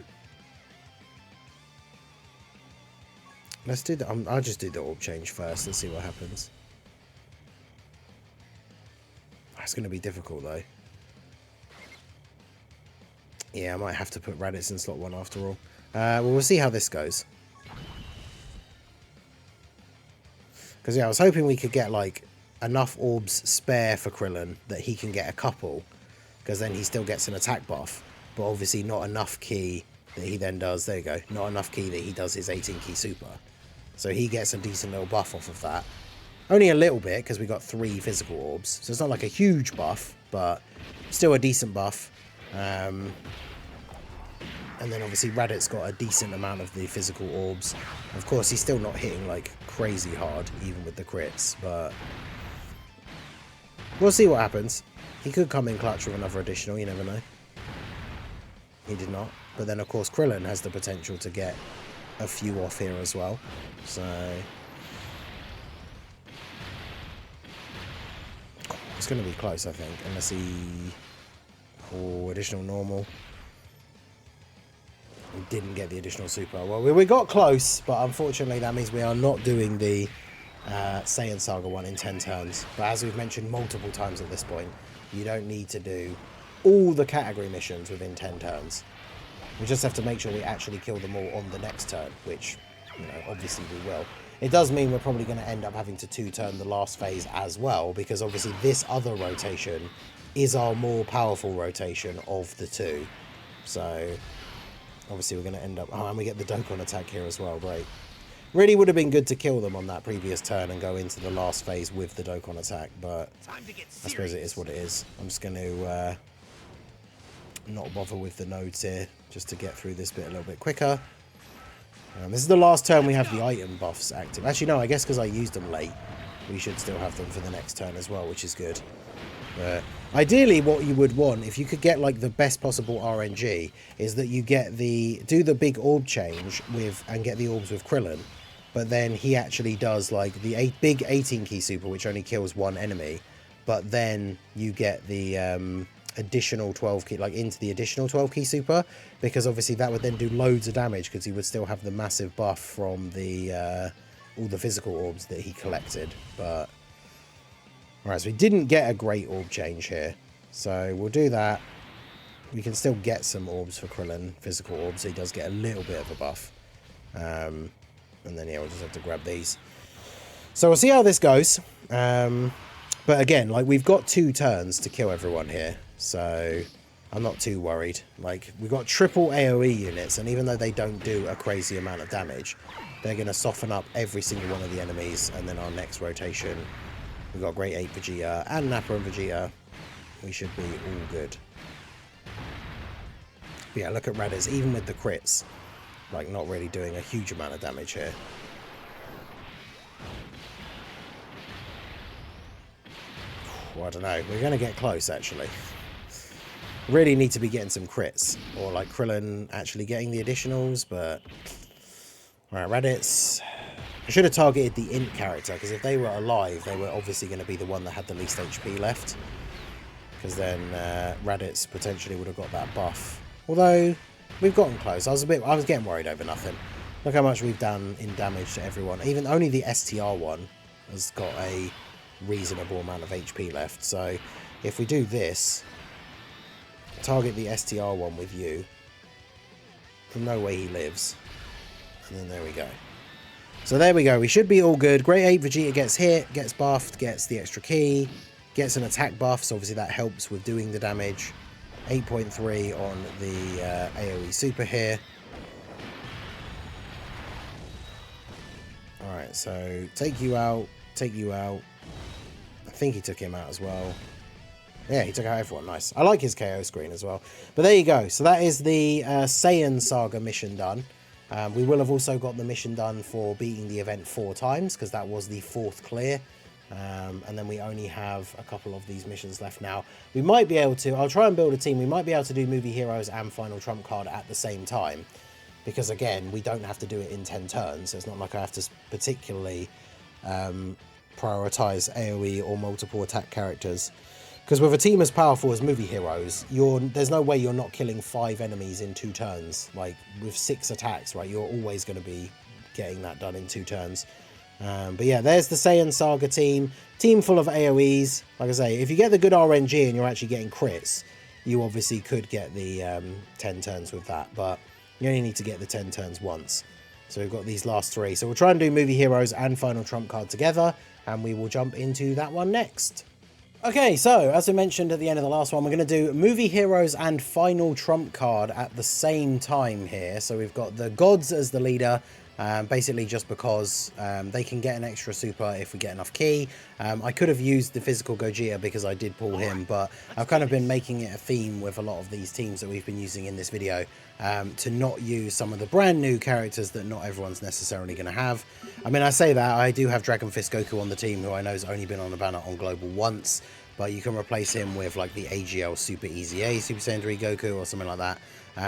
Let's do the... I'll just do the orb change first. Let's see what happens. It's going to be difficult, though. Yeah, I might have to put Raditz in slot 1 after all. Well, we'll see how this goes. Because, yeah, I was hoping we could get, like, enough orbs spare for Krillin that he can get a couple. Because then he still gets an attack buff. But obviously not enough key that he then does... There you go. Not enough key that he does his 18 key super. So he gets a decent little buff off of that. Only a little bit, because we got 3 physical orbs. So it's not like a huge buff, but still a decent buff. And then obviously Raditz got a decent amount of the physical orbs. Of course, he's still not hitting like crazy hard, even with the crits, but we'll see what happens. He could come in clutch with another additional, you never know. He did not. But then, of course, Krillin has the potential to get a few off here as well. So it's going to be close, I think, unless he... Oh, additional normal. We didn't get the additional super. Well, we got close, but unfortunately that means we are not doing the Saiyan Saga 1 in 10 turns. But as we've mentioned multiple times at this point, you don't need to do all the category missions within 10 turns. We just have to make sure we actually kill them all on the next turn, which, you know, obviously we will. It does mean we're probably going to end up having to 2-turn the last phase as well, because obviously this other rotation is our more powerful rotation of the two. So Obviously, we're going to end up... Oh, and we get the Dokkan attack here as well. Great. Really would have been good to kill them on that previous turn and go into the last phase with the Dokkan attack, but I suppose it is what it is. I'm just going to not bother with the nodes here, just to get through this bit a little bit quicker. This is the last turn we have the item buffs active. Actually, no, I guess because I used them late, we should still have them for the next turn as well, which is good. Ideally, what you would want, if you could get like the best possible RNG, is that you get do the big orb change with and get the orbs with Krillin, but then he actually does like the big 18 key super, which only kills one enemy, but then you get the additional 12 key, like into the additional 12 key super, because obviously that would then do loads of damage because he would still have the massive buff from the all the physical orbs that he collected. But alright, so we didn't get a great orb change here, so we'll do that. We can still get some orbs for Krillin, physical orbs, so he does get a little bit of a buff. And then yeah, we'll just have to grab these. So we'll see how this goes. But again, like, we've got 2 turns to kill everyone here, so I'm not too worried. Like, we've got triple AoE units, and even though they don't do a crazy amount of damage, they're going to soften up every single one of the enemies, and then our next rotation, we've got Great Ape Vegeta and Nappa and Vegeta. We should be all good. But yeah, look at Raditz, even with the crits, like, not really doing a huge amount of damage here. Well, I don't know. We're going to get close, actually. Really need to be getting some crits. Or, like, Krillin actually getting the additionals, but... Alright, Raditz. I should have targeted the Int character, because if they were alive, they were obviously going to be the one that had the least HP left. Because then Raditz potentially would have got that buff. Although, we've gotten close. I was getting worried over nothing. Look how much we've done in damage to everyone. Even only the STR one has got a reasonable amount of HP left. So if we do this, target the STR one with you, no way he lives, and then there we go. So there we go, we should be all good. Great Ape Vegeta gets hit, gets buffed, gets the extra key, gets an attack buff, so obviously that helps with doing the damage. 8.3 on the AoE super here. Alright, so take you out, take you out. I think he took him out as well. Yeah, he took out everyone. Nice. I like his KO screen as well. But there you go. So that is the Saiyan saga mission done. We will have also got the mission done for beating the event 4 times, because that was the 4th clear. And then we only have a couple of these missions left now. We might be able to, I'll try and build a team. We might be able to do Movie Heroes and Final Trump Card at the same time. Because again, we don't have to do it in 10 turns. So it's not like I have to particularly prioritize AoE or multiple attack characters. Because with a team as powerful as Movie Heroes, there's no way you're not killing 5 enemies in 2 turns. Like, with 6 attacks, right, you're always going to be getting that done in 2 turns. But yeah, there's the Saiyan Saga team. Team full of AoEs. Like I say, if you get the good RNG and you're actually getting crits, you obviously could get the 10 turns with that. But you only need to get the 10 turns once. So we've got these last 3. So we'll try and do Movie Heroes and Final Trump Card together. And we will jump into that one next. Okay, so as I mentioned at the end of the last one, we're going to do Movie Heroes and Final Trump Card at the same time here. So we've got the gods as the leader, basically just because they can get an extra super if we get enough key. I could have used the physical Gogeta because I did pull him, but I've kind of been making it a theme with a lot of these teams that we've been using in this video to not use some of the brand new characters that not everyone's necessarily going to have. I mean, I say that, I do have Dragon Fist Goku on the team, who I know has only been on the banner on Global once, but you can replace him with like the AGL Super Easy A Super Saiyan 3 Goku or something like that.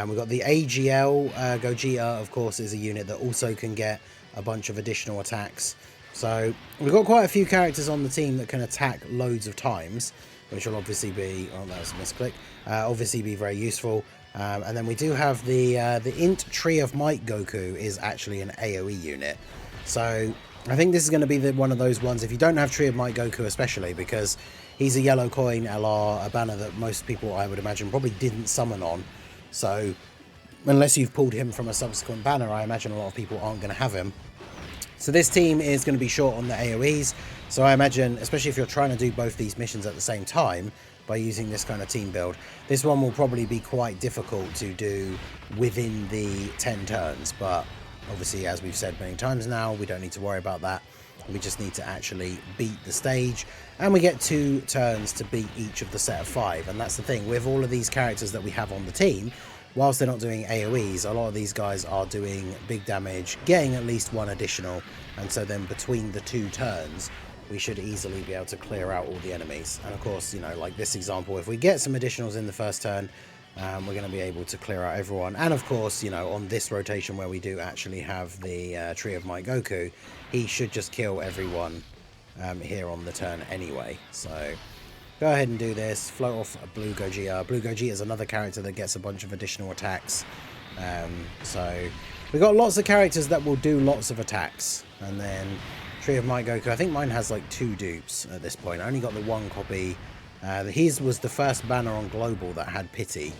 We've got the AGL Gogeta, of course, is a unit that also can get a bunch of additional attacks. So we've got quite a few characters on the team that can attack loads of times, which will obviously be, oh, that was a misclick, obviously be very useful. And then we do have the Int Tree of Might Goku is actually an AoE unit. So I think this is going to be one of those ones, if you don't have Tree of Might Goku especially, because he's a yellow coin LR, a banner that most people, I would imagine, probably didn't summon on. So unless you've pulled him from a subsequent banner, I imagine a lot of people aren't going to have him. So this team is going to be short on the AoEs. So I imagine, especially if you're trying to do both these missions at the same time, by using this kind of team build. This one will probably be quite difficult to do within the 10 turns, but obviously, as we've said many times now, we don't need to worry about that. We just need to actually beat the stage, and we get 2 turns to beat each of the set of 5. And that's the thing, with all of these characters that we have on the team, whilst they're not doing AoEs, a lot of these guys are doing big damage, getting at least 1 additional, and so then between the 2 turns, we should easily be able to clear out all the enemies. And of course, you know, like this example, if we get some additionals in the first turn, we're going to be able to clear out everyone. And of course, you know, on this rotation where we do actually have the Tree of Might Goku, he should just kill everyone here on the turn anyway. So go ahead and do this. Float off a Blue Gogeta. Blue Gogeta is another character that gets a bunch of additional attacks. So we've got lots of characters that will do lots of attacks. And then Tree of Might Goku, I think mine has like 2 dupes at this point. I only got the 1 copy. His was the first banner on Global that had Pity,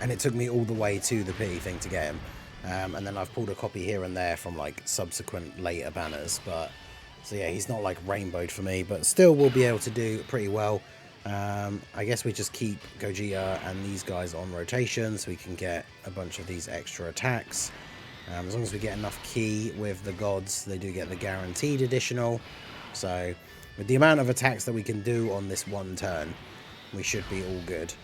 and it took me all the way to the Pity thing to get him, and then I've pulled a copy here and there from like subsequent later banners, but so yeah, he's not like rainbowed for me, but still we'll be able to do pretty well. I guess we just keep Gogeta and these guys on rotation so we can get a bunch of these extra attacks. As long as we get enough key with the gods, they do get the guaranteed additional, so with the amount of attacks that we can do on this 1 turn, we should be all good.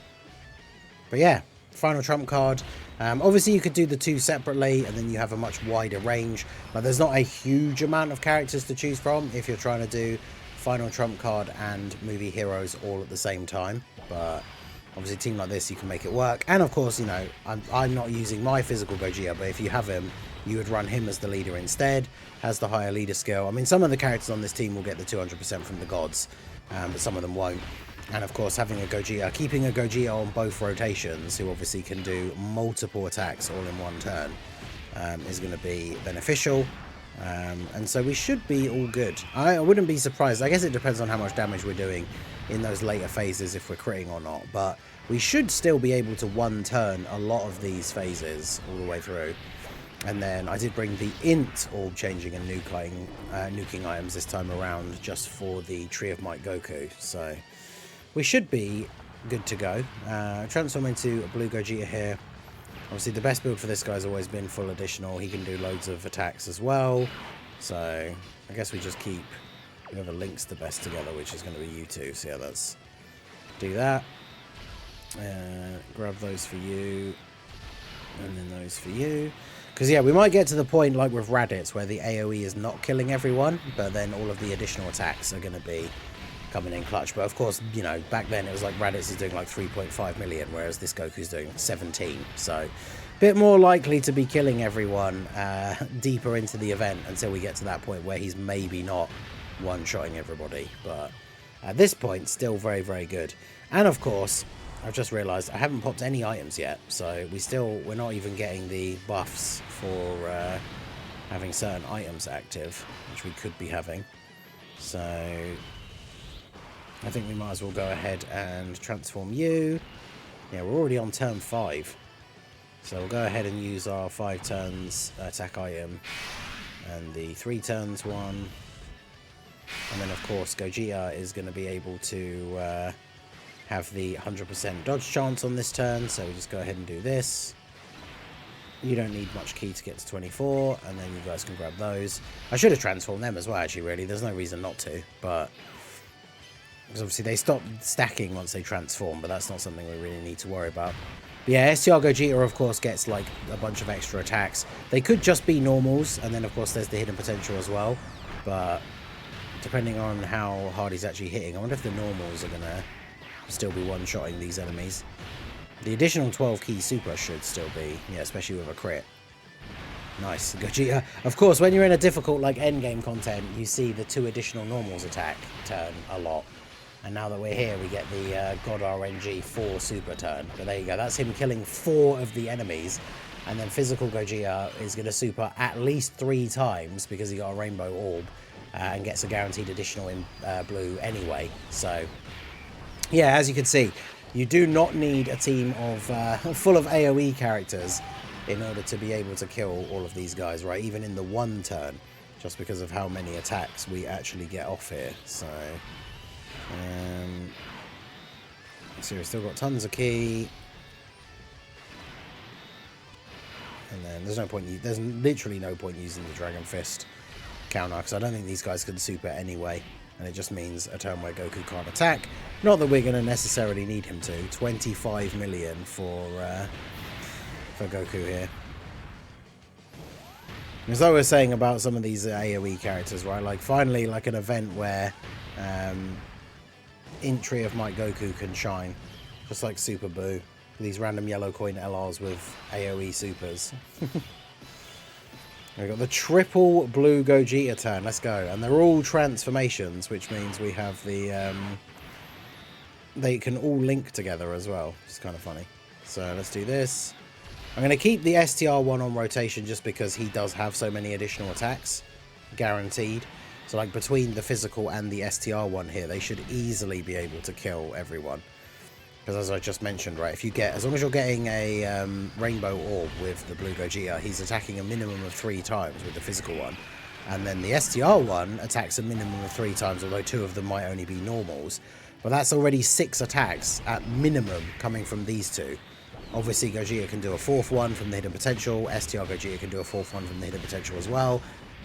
But yeah, final trump card. Obviously, you could do the 2 separately, and then you have a much wider range. But there's not a huge amount of characters to choose from if you're trying to do final trump card and movie heroes all at the same time. But obviously, a team like this, you can make it work. And of course, you know, I'm not using my physical Gogeta, but if you have him, you would run him as the leader instead. Has the higher leader skill. I mean, some of the characters on this team will get the 200% from the gods, but some of them won't. And of course, having a Gogeta, keeping a Gogeta on both rotations, who obviously can do multiple attacks all in 1 turn, is going to be beneficial. And so we should be all good. I wouldn't be surprised. I guess it depends on how much damage we're doing in those later phases, if we're critting or not. But we should still be able to 1 turn a lot of these phases all the way through. And then I did bring the Int orb changing and nuking items this time around just for the Tree of Might Goku. So we should be good to go. Transform into a Blue Gogeta here. Obviously the best build for this guy's always been full additional. He can do loads of attacks as well. So I guess we just keep whoever links the best together, which is going to be you two. So yeah, let's do that. Grab those for you. And then those for you. Because, yeah, we might get to the point, like with Raditz, where the AoE is not killing everyone, but then all of the additional attacks are going to be coming in clutch. But, of course, you know, back then it was like Raditz is doing like 3.5 million, whereas this Goku's doing 17. So, a bit more likely to be killing everyone deeper into the event until we get to that point where he's maybe not one-shotting everybody. But at this point, still very, very good. And, of course, I've just realised I haven't popped any items yet, so we're not even getting the buffs for having certain items active, which we could be having. So I think we might as well go ahead and transform you. Yeah, we're already on turn 5, so we'll go ahead and use our 5 turns attack item and the 3 turns one, and then of course Gogeta is going to be able to have the 100% dodge chance on this turn, so we just go ahead and do this. You don't need much key to get to 24, and then you guys can grab those. I should have transformed them as well, actually, really. There's no reason not to, but because obviously they stop stacking once they transform, but that's not something we really need to worry about. But yeah, STR Gogeta, of course, gets like a bunch of extra attacks. They could just be normals, and then, of course, there's the hidden potential as well, but depending on how hard he's actually hitting, I wonder if the normals are going to still be one-shotting these enemies. The additional 12 key super should still be, yeah, especially with a crit. Nice, Gogeta. Of course, when you're in a difficult, like, endgame content, you see the 2 additional normals attack turn a lot. And now that we're here, we get the God RNG 4 super turn. But there you go, that's him killing 4 of the enemies. And then physical Gogeta is going to super at least 3 times because he got a rainbow orb and gets a guaranteed additional in blue anyway. So yeah, as you can see, you do not need a team of full of AoE characters in order to be able to kill all of these guys, right? Even in the 1 turn, just because of how many attacks we actually get off here. So So we've still got tons of ki. And then there's no point. There's literally no point using the Dragon Fist counter because I don't think these guys can super anyway. And it just means a turn where Goku can't attack. Not that we're going to necessarily need him to. 25 million for Goku here. As I was saying about some of these AoE characters, right? Like finally, like an event where entry of Might Goku can shine, just like Super Boo. These random yellow coin LRs with AoE supers. We've got the triple blue Gogeta turn. Let's go. And they're all transformations, which means we have the... they can all link together as well, which is kind of funny. So let's do this. I'm going to keep the STR one on rotation just because he does have so many additional attacks. Guaranteed. So like between the physical and the STR one here, they should easily be able to kill everyone. Because as I just mentioned, right, if you get, as long as you're getting a rainbow orb with the blue Gogeta, he's attacking a minimum of 3 times with the physical one. And then the STR one attacks a minimum of 3 times, although 2 of them might only be normals. But that's already 6 attacks at minimum coming from these 2. Obviously, Gogeta can do a 4th one from the hidden potential. STR Gogeta can do a 4th one from the hidden potential as well.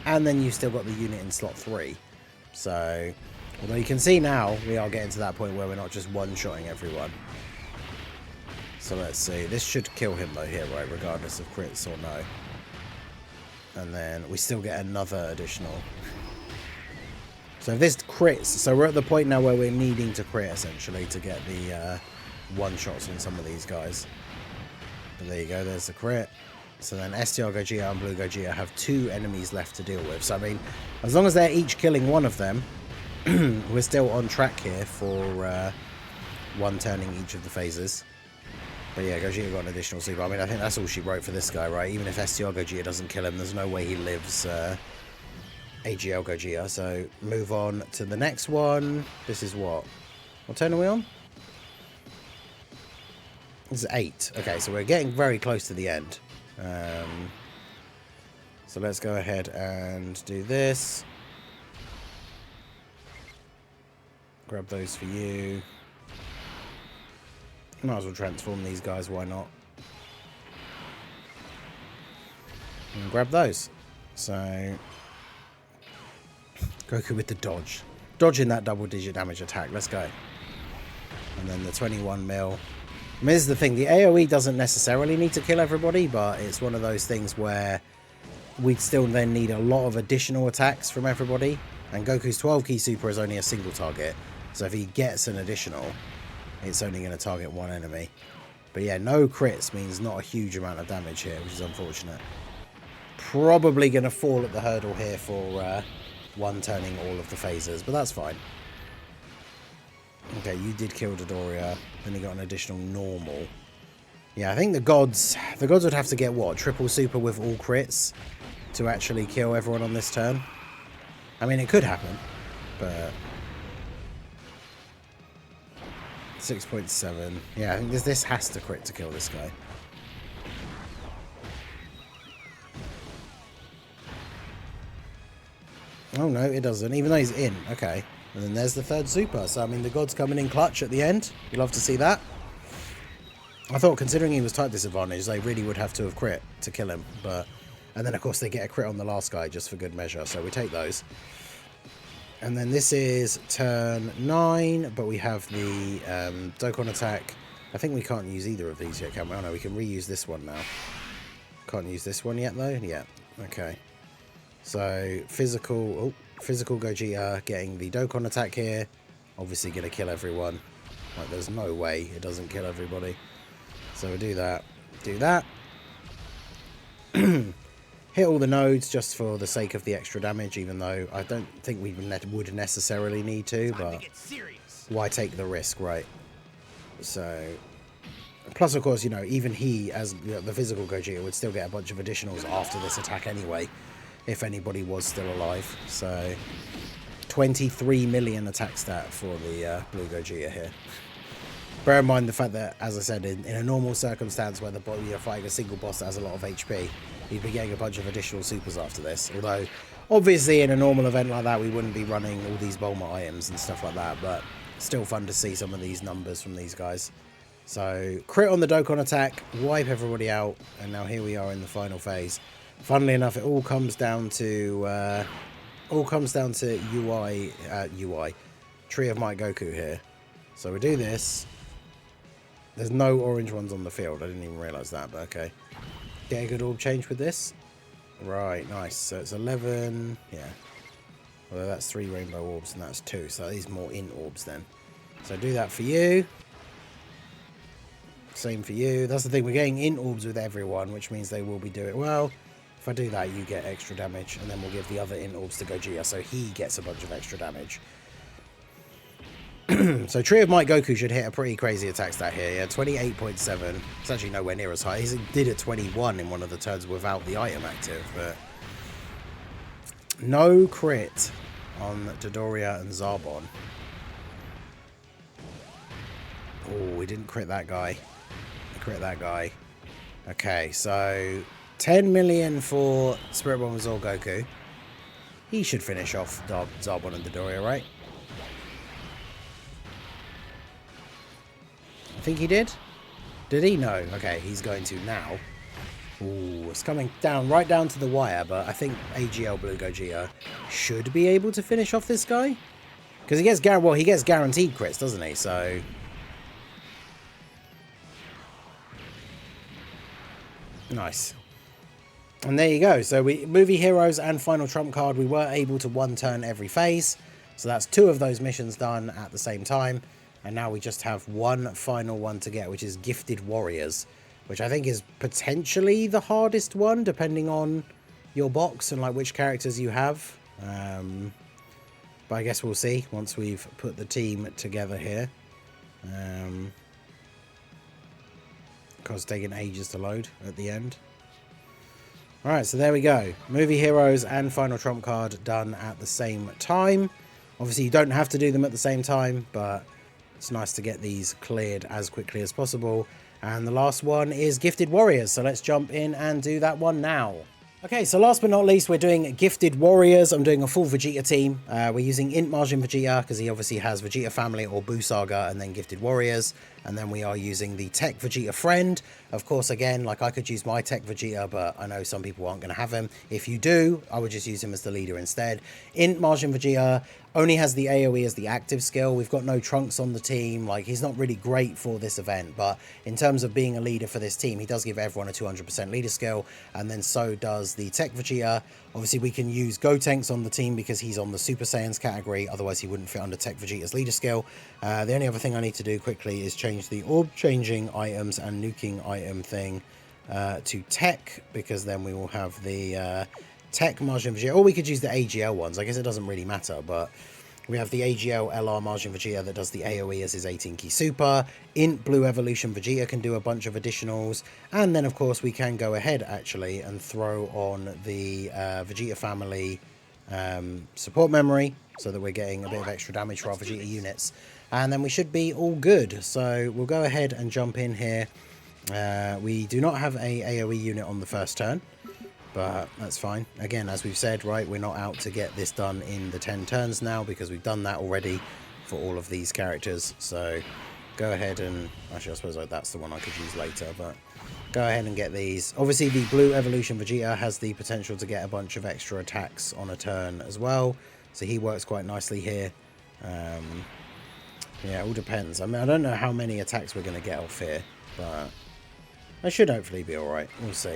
And then you've still got the unit in slot 3. So, although you can see now, we are getting to that point where we're not just one-shotting everyone. So let's see. This should kill him though here, right? Regardless of crits or no. And then we still get another additional. So if this crits, so we're at the point now where we're needing to crit essentially to get the one-shots on some of these guys. But there you go, there's the crit. So then STR Gogeta and Blue Gogeta have 2 enemies left to deal with. So I mean, as long as they're each killing one of them, we're still on track here for one turning each of the phases. But yeah, Gogeta got an additional super. I mean, I think that's all she wrote for this guy, right? Even if STR Gogeta doesn't kill him, there's no way he lives AGL Gogeta. So move on to the next one. This is what? What turn are we on? This is 8. Okay, so we're getting very close to the end. So let's go ahead and do this. Grab those for you. Might as well transform these guys, why not? And grab those. So Goku with the dodge. Dodging that double-digit damage attack. Let's go. And then the 21 mil. I mean, this is the thing. The AoE doesn't necessarily need to kill everybody, but it's one of those things where we'd still then need a lot of additional attacks from everybody. And Goku's 12 key super is only a single target. So if he gets an additional, it's only going to target one enemy. But yeah, no crits means not a huge amount of damage here, which is unfortunate. Probably going to fall at the hurdle here for one turning all of the phases, but that's fine. Okay, you did kill Dodoria, then you got an additional normal. Yeah, I think the gods would have to get what? Triple super with all crits to actually kill everyone on this turn. I mean, it could happen, but 6.7. Yeah, I think this has to crit to kill this guy. Oh no, it doesn't, even though he's in. Okay. And then there's the 3rd super. So, I mean, the god's coming in clutch at the end. You love to see that. I thought, considering he was type disadvantage, they really would have to have crit to kill him. But, and then, of course, they get a crit on the last guy just for good measure. So, we take those. And then this is turn 9. But we have the Dokkan attack. I think we can't use either of these yet, can we? Oh, no, we can reuse this one now. Can't use this one yet, though? Yeah. Okay. So, physical Gogeta getting the Dokkan attack here. Obviously going to kill everyone. Like, there's no way it doesn't kill everybody. So, we'll do that. Do that. Hit all the nodes just for the sake of the extra damage, even though I don't think we would necessarily need to, but why take the risk, right? So, plus, of course, you know, even he, as the physical Gogeta, would still get a bunch of additionals after this attack anyway, if anybody was still alive. So 23 million attack stat for the blue Gogeta here. Bear in mind the fact that, as I said, in a normal circumstance where you're fighting a single boss that has a lot of HP, you'd be getting a bunch of additional supers after this. Although, obviously, in a normal event like that, we wouldn't be running all these Bulma items and stuff like that. But Still fun to see some of these numbers from these guys. So crit on the Dokkan attack, wipe everybody out, and now here we are in the final phase. Funnily enough, it all comes down to UI Tree of Might Goku here. So we do this. There's no orange ones on the field. I didn't even realise that, but okay. Get a good orb change with this. Right, nice. So it's 11. Yeah. Well, that's 3 rainbow orbs and that's 2. So these are more in orbs then. So do that for you. Same for you. That's the thing. We're getting in orbs with everyone, which means they will be doing well. If I do that, you get extra damage, and then we'll give the other in orbs to Gogeta, so he gets a bunch of extra damage. So Tree of Might Goku should hit a pretty crazy attack stat here. Yeah, 28.7. It's actually nowhere near as high. He did a 21 in one of the turns without the item active, but no crit on Dodoria and Zarbon. Oh, we didn't crit that guy. We crit that guy. Okay, so 10 million for Spirit Bomb Zor Goku. He should finish off Zarbon and Dodoria, right? I think he did. Did he? No. Okay, he's going to now. Ooh, it's coming down, right down to the wire, but I think AGL Blue Gogeta should be able to finish off this guy. Because he gets, he gets guaranteed crits, doesn't he? So nice. And there you go. So we movie heroes and final trump card, we were able to 1 turn every phase. So that's 2 of those missions done at the same time. And now we just have one final one to get, which is Gifted Warriors, which I think is potentially the hardest one, depending on your box and like which characters you have. But I guess we'll see once we've put the team together here. Because it's taking ages to load at the end. Alright, so there we go. Movie heroes and final trump card done at the same time. Obviously you don't have to do them at the same time, but it's nice to get these cleared as quickly as possible. And the last one is Gifted Warriors, so let's jump in and do that one now. Okay, so last but not least, we're doing Gifted Warriors. I'm doing a full Vegeta team. We're using Int Margin Vegeta, because he obviously has Vegeta Family or Buu Saga, and then Gifted Warriors. And then we are using the Tech Vegeta Friend. Of course, again, like I could use my Tech Vegeta, but I know some people aren't going to have him. If you do, I would just use him as the leader instead. Int Margin Vegeta only has the AoE as the active skill. We've got no Trunks on the team. Like, he's not really great for this event, but in terms of being a leader for this team, he does give everyone a 200% leader skill, and then so does the Tech Vegeta. Obviously, we can use Gotenks on the team because he's on the Super Saiyans category, otherwise he wouldn't fit under Tech Vegeta's leader skill. The only other thing I need to do quickly is change the orb changing items and nuking item thing to Tech, because then we will have the Tech Margin Vegeta, or we could use the AGL ones. I guess it doesn't really matter, but we have the AGL LR Margin Vegeta that does the AoE as his 18 key super. Int Blue Evolution Vegeta can do a bunch of additionals. And then, of course, we can go ahead, actually, and throw on the Vegeta Family support memory, so that we're getting a bit of extra damage for our Vegeta units. And then we should be all good. So we'll go ahead and jump in here. We do not have a AoE unit on the first turn, but that's fine. Again, as we've said, right, we're not out to get this done in the 10 turns now, because we've done that already for all of these characters. So go ahead and, actually I suppose that's the one I could use later, but go ahead and get these. Obviously the Blue Evolution Vegeta has the potential to get a bunch of extra attacks on a turn as well, so he works quite nicely here. Yeah, it all depends. I mean, I don't know how many attacks we're going to get off here, but I should hopefully be alright. We'll see.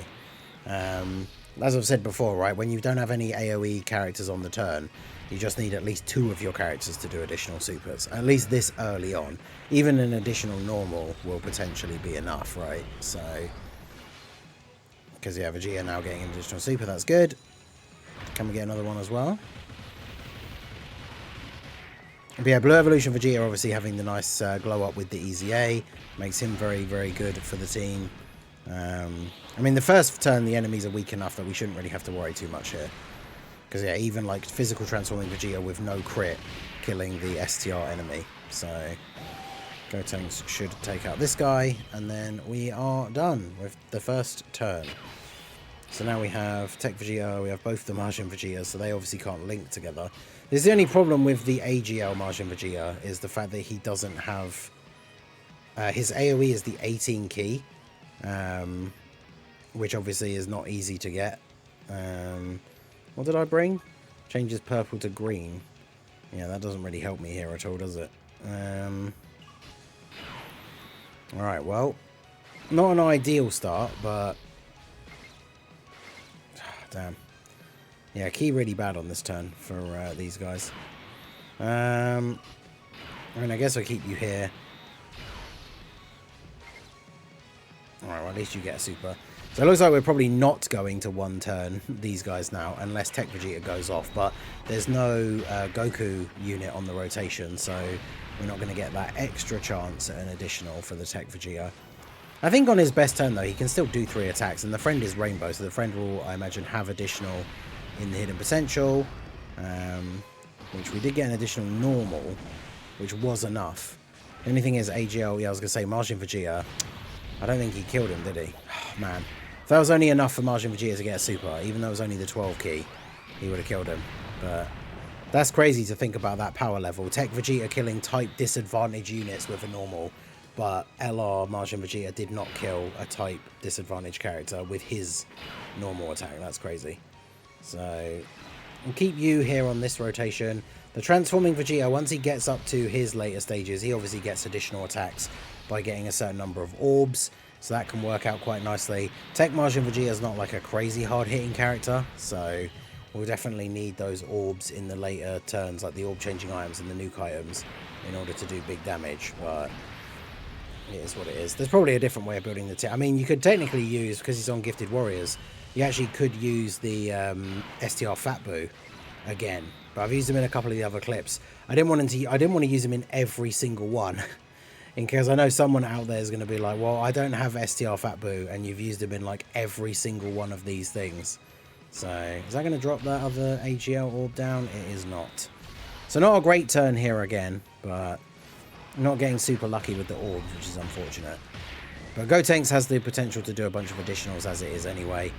As I've said before, right, when you don't have any AoE characters on the turn, you just need at least 2 of your characters to do additional supers, at least this early on. Even an additional normal will potentially be enough, right? So, because yeah, Vegeta now getting an additional super, that's good. Can we get another one as well? But yeah, Blue Evolution Vegeta obviously having the nice glow up with the EZA makes him very, very good for the team. I mean, the first turn, the enemies are weak enough that we shouldn't really have to worry too much here. Because, yeah, even, like, physical transforming Vegeta with no crit, killing the STR enemy. So, Gotenks should take out this guy, and then we are done with the first turn. So now we have Tech Vegeta, we have both the Martian Vegeta, so they obviously can't link together. This is the only problem with the AGL Majin Vegeta, is the fact that he doesn't have... his AoE is the 18 key, which obviously is not easy to get. What did I bring? Changes purple to green. Yeah, that doesn't really help me here at all, does it? Alright, well, not an ideal start, but... Damn. Yeah, key really bad on this turn for these guys. I mean, I guess I'll keep you here. Alright, well, at least you get a super. So it looks like we're probably not going to one turn these guys now, unless Tech Vegeta goes off. But there's no Goku unit on the rotation, so we're not going to get that extra chance at an additional for the Tech Vegeta. I think on his best turn, though, he can still do 3 attacks, and the friend is Rainbow, so the friend will, I imagine, have additional in the hidden potential, which we did get an additional normal, which was enough. The only thing is AGL, yeah, I was going to say, Majin Vegeta, I don't think he killed him, did he? Oh, man. If that was only enough for Majin Vegeta to get a super, even though it was only the 12 key, he would have killed him. But that's crazy to think about that power level. Tech Vegeta killing type disadvantage units with a normal, but LR Majin Vegeta did not kill a type disadvantage character with his normal attack. That's crazy. So we'll keep you here on this rotation. The transforming Vegeta, once he gets up to his later stages, he obviously gets additional attacks by getting a certain number of orbs, so that can work out quite nicely. Tech Majin Vegeta is not like a crazy hard-hitting character, so we'll definitely need those orbs in the later turns, like the orb-changing items and the nuke items, in order to do big damage, but it is what it is. There's probably a different way of building the I mean, you could technically use, because he's on Gifted Warriors, you actually could use the STR Fat Boo again, but I've used him in a couple of the other clips. I didn't want to use him in every single one, in case I know someone out there is going to be like, well, I don't have STR Fat Boo, and you've used him in like every single one of these things. So is that going to drop that other AGL orb down? It is not. So not a great turn here again, but not getting super lucky with the orbs, which is unfortunate. But Gotenks has the potential to do a bunch of additionals as it is anyway.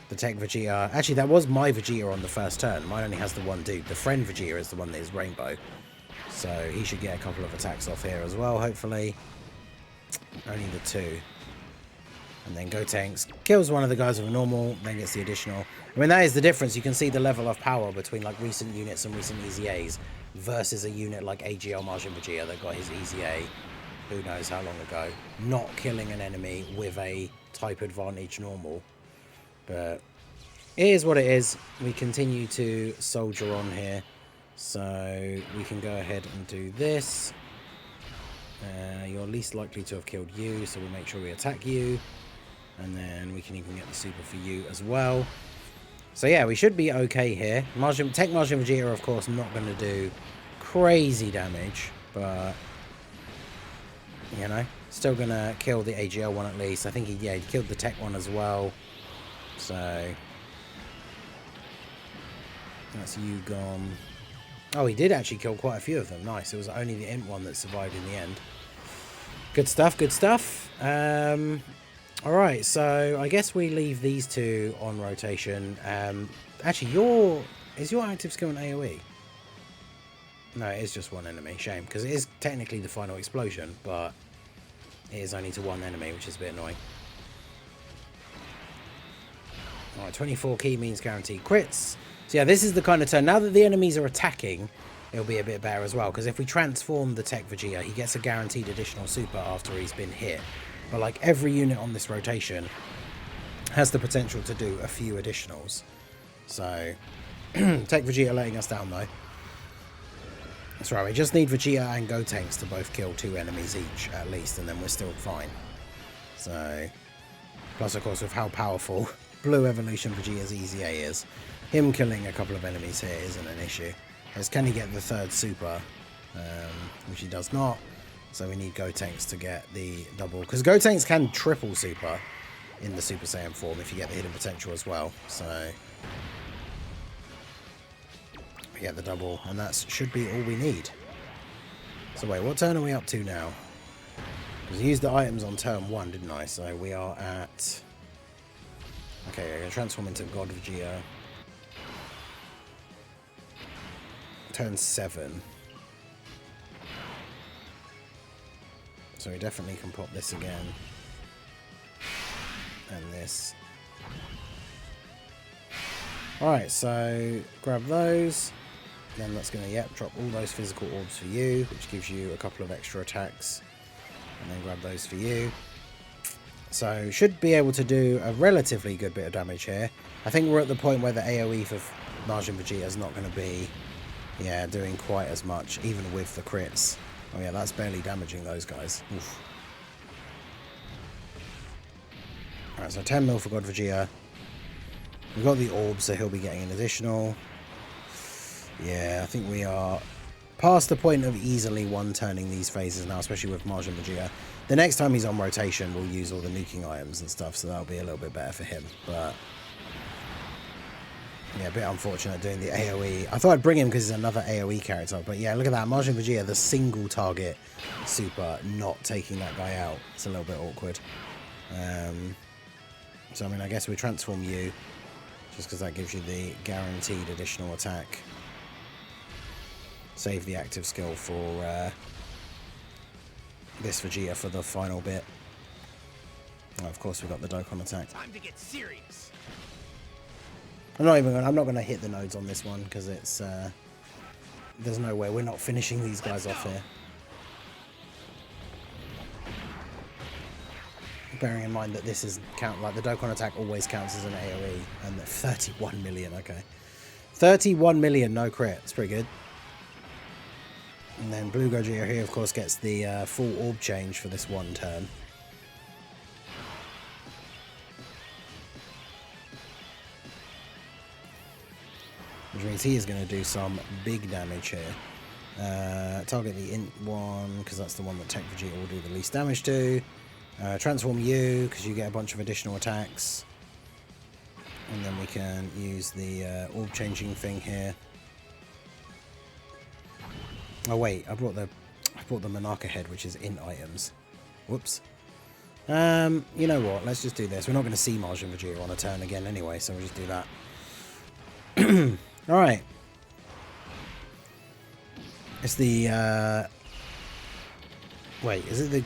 The Tech Vegeta... Actually, that was my Vegeta on the first turn. Mine only has the one dude. The friend Vegeta is the one that is Rainbow. So he should get a couple of attacks off here as well, hopefully. Only the 2. And then Gotenks kills one of the guys with a normal, then gets the additional. I mean, that is the difference. You can see the level of power between like recent units and recent EZAs versus a unit like AGL Majin Vegeta that got his EZA, who knows how long ago, not killing an enemy with a type advantage normal. But it is what it is. We continue to soldier on here. So we can go ahead and do this. You're least likely to have killed you, so we'll make sure we attack you. And then we can even get the super for you as well. So yeah, we should be okay here. Tech Majin Vegeta are of course not going to do crazy damage, but you know, still going to kill the AGL one at least. I think he killed the Tech one as well. So that's you gone. Oh, he did actually kill quite a few of them. Nice. It was only the Int one that survived in the end. Good stuff, good stuff. Alright, so I guess we leave these two on rotation. Actually, is your active skill an AoE? No, it is just one enemy. Shame, because it is technically the final explosion, but it is only to one enemy, which is a bit annoying. Alright, 24 key means guaranteed crits. So yeah, this is the kind of turn. Now that the enemies are attacking, it'll be a bit better as well, because if we transform the Tech Vegeta, he gets a guaranteed additional super after he's been hit. But like every unit on this rotation has the potential to do a few additionals. So Tech Vegeta letting us down though. That's right, we just need Vegeta and Gotenks to both kill 2 enemies each at least, and then we're still fine. So plus of course with how powerful Blue Evolution Vegeta's EZA is, him killing a couple of enemies here isn't an issue. Because can he get the 3rd super? Which he does not. So we need Gotenks to get the double. Because Gotenks can triple super in the Super Saiyan form if you get the hidden potential as well. So we get the double, and that should be all we need. So wait, what turn are we up to now? Because I used the items on turn 1, didn't I? So we are at... Okay, I'm going to transform into God Vegeta. turn 7. So we definitely can pop this again. And this. Alright, so grab those. Then that's going to, yep, drop all those physical orbs for you, which gives you a couple of extra attacks. And then grab those for you. So should be able to do a relatively good bit of damage here. I think we're at the point where the AoE for Majin Vegeta is not going to be, yeah, doing quite as much, even with the crits. Oh yeah, that's barely damaging those guys. Oof. Alright, so 10 mil for God Vegeta. We've got the orbs, so he'll be getting an additional. Yeah, I think we are past the point of easily one-turning these phases now, especially with Majin Vegeta. The next time he's on rotation, we'll use all the nuking items and stuff, so that'll be a little bit better for him. But yeah, a bit unfortunate doing the AoE. I thought I'd bring him because he's another AoE character, but yeah, look at that. Majin Vegeta, the single target super, not taking that guy out. It's a little bit awkward. So, I mean, I guess we transform you, just because that gives you the guaranteed additional attack. Save the active skill for this Vegeta for the final bit. Oh, of course, we've got the Dokkan attack. Time to get serious. I'm not going to hit the nodes on this one because it's there's no way we're not finishing these guys off here. Bearing in mind that this is like the Dokkan attack always counts as an AoE, and 31 million. Okay, 31 million, no crit. It's pretty good. And then Blue Gogeta here, of course, gets the full orb change for this one turn. Which means he is going to do some big damage here. Target the Int one, because that's the one that Tech Vegeta will do the least damage to. Transform you, because you get a bunch of additional attacks. And then we can use the orb changing thing here. Oh wait, I brought the Monarcha head, which is in items. Whoops. You know what? Let's just do this. We're not going to see Majin Vegeta on a turn again anyway, so we'll just do that. All right. It's the wait, is it the?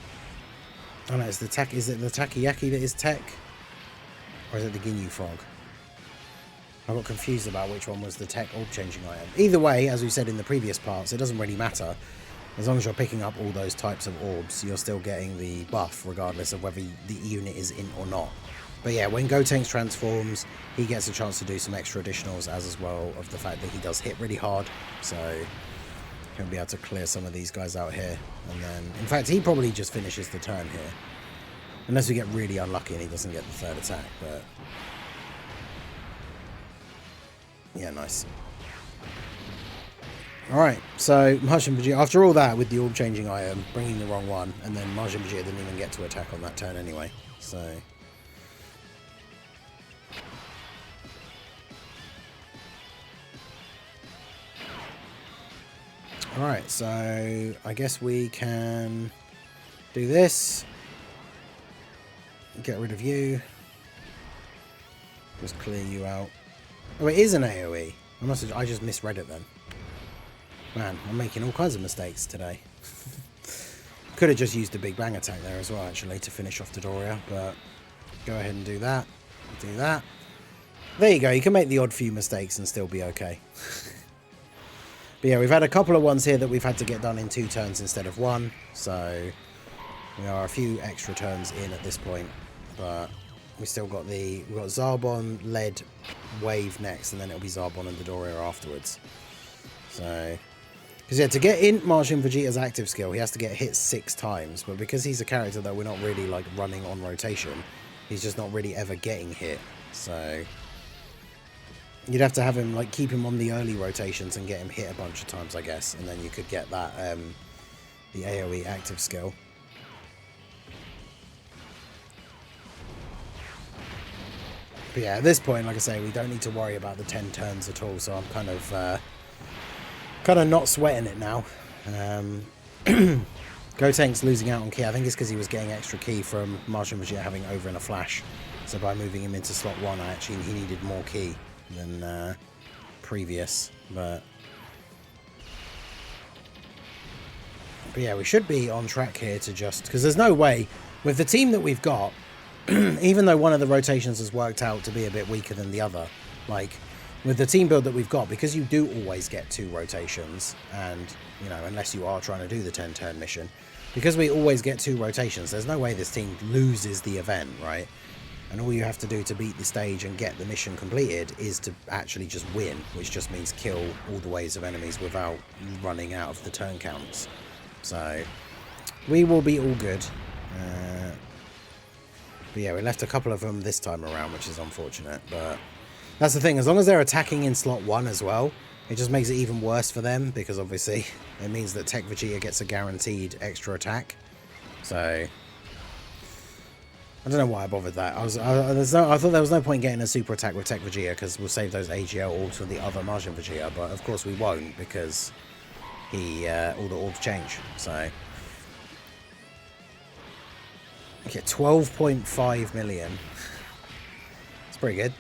Oh no, it's the tak. Is it the Takoyaki that is Tech, or is it the Ginyu Frog? I got confused about which one was the Tech orb changing item. Either way, as we said in the previous parts, it doesn't really matter. As long as you're picking up all those types of orbs, you're still getting the buff, regardless of whether the unit is in or not. But yeah, when Gotenks transforms, he gets a chance to do some extra additionals, as well of the fact that he does hit really hard. So he'll be able to clear some of these guys out here. And then, in fact, he probably just finishes the turn here. Unless we get really unlucky and he doesn't get the third attack, but yeah, nice. Alright, so Majin Vegeta, after all that with the orb changing item, bringing the wrong one, and then Majin Vegeta didn't even get to attack on that turn anyway, so alright, so I guess we can do this. Get rid of you. Just clear you out. Oh, it is an AoE. I just misread it then. Man, I'm making all kinds of mistakes today. Could have just used the Big Bang attack there as well, actually, to finish off Dodoria, but go ahead and do that. Do that. There you go. You can make the odd few mistakes and still be okay. But yeah, we've had a couple of ones here that we've had to get done in 2 turns instead of 1, so we are a few extra turns in at this point, but we still got we've got Zarbon, Lead, Wave next, and then it'll be Zarbon and Dodoria afterwards. So, because yeah, to get in Majin Vegeta's active skill, he has to get hit 6 times, but because he's a character that we're not really like running on rotation, he's just not really ever getting hit. So you'd have to have him like keep him on the early rotations and get him hit a bunch of times, I guess, and then you could get that the AoE active skill. But yeah, at this point, like I say, we don't need to worry about the 10 turns at all, so I'm kind of not sweating it now. Gotenks losing out on ki, I think it's because he was getting extra ki from Majin Vegeta having over in a flash. So by moving him into slot 1, he needed more ki than previous. But But yeah, we should be on track here to just... Because there's no way, with the team that we've got, even though one of the rotations has worked out to be a bit weaker than the other, like, with the team build that we've got, because you do always get 2 rotations, and, you know, unless you are trying to do the 10-turn mission, because we always get 2 rotations, there's no way this team loses the event, right? And all you have to do to beat the stage and get the mission completed is to actually just win, which just means kill all the waves of enemies without running out of the turn counts. So, we will be all good. But yeah, we left a couple of them this time around, which is unfortunate. But that's the thing, as long as they're attacking in slot 1 as well, it just makes it even worse for them, because obviously it means that Tech Vegeta gets a guaranteed extra attack. So, I don't know why I bothered that. I thought there was no point getting a super attack with Tech Vegeta, because we'll save those AGL orbs for the other Majin Vegeta, but of course we won't, because all the orbs change. So, okay, 12.5 million. It's pretty good.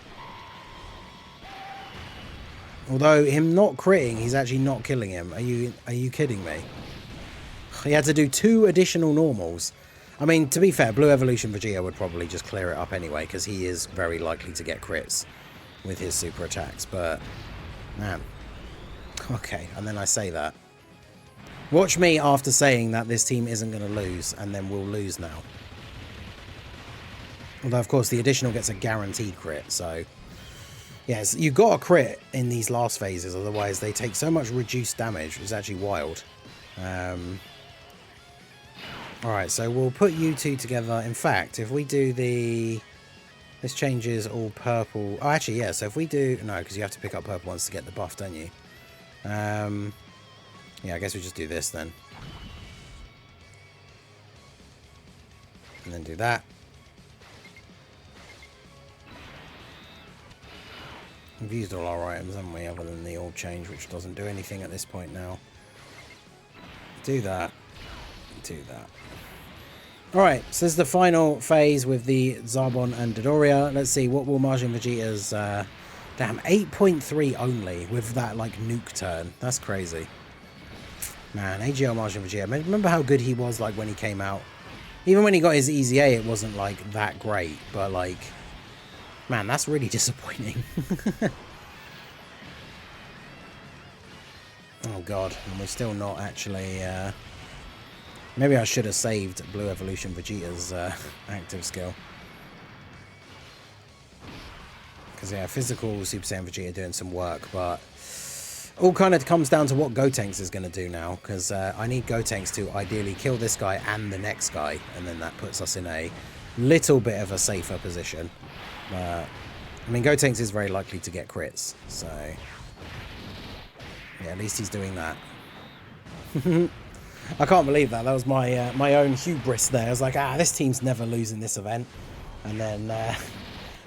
Although him not critting, he's actually not killing him. Are you kidding me? He had to do 2 additional normals. I mean, to be fair, Blue Evolution Vegeta would probably just clear it up anyway, because he is very likely to get crits with his super attacks. But, man. Okay, and then I say that. Watch me after saying that this team isn't going to lose, and then we'll lose now. Although, of course, the additional gets a guaranteed crit, so... Yes, you've got a crit in these last phases, otherwise they take so much reduced damage, which is actually wild. Alright, so we'll put you 2 together. In fact, if we do the... This changes all purple... Oh, actually, yeah, so if we do... No, because you have to pick up purple ones to get the buff, don't you? Yeah, I guess we just do this then. And then do that. We've used all our items, haven't we, other than the orb change, which doesn't do anything at this point now. Do that. Do that. Alright, so this is the final phase with the Zarbon and Dodoria. Let's see, what will Majin Vegeta's... damn, 8.3 only with that, like, nuke turn. That's crazy. Man, AGL Majin Vegeta. Remember how good he was, like, when he came out? Even when he got his Easy A, it wasn't, like, that great. But, like... Man, that's really disappointing. Oh god, and we're still not actually... Maybe I should have saved Blue Evolution Vegeta's active skill. Because, yeah, physical Super Saiyan Vegeta doing some work, but... All kind of comes down to what Gotenks is going to do now, because I need Gotenks to ideally kill this guy and the next guy, and then that puts us in a little bit of a safer position. I mean, Gotenks is very likely to get crits, so... Yeah, at least he's doing that. I can't believe that. That was my my own hubris there. I was like, this team's never losing this event. And then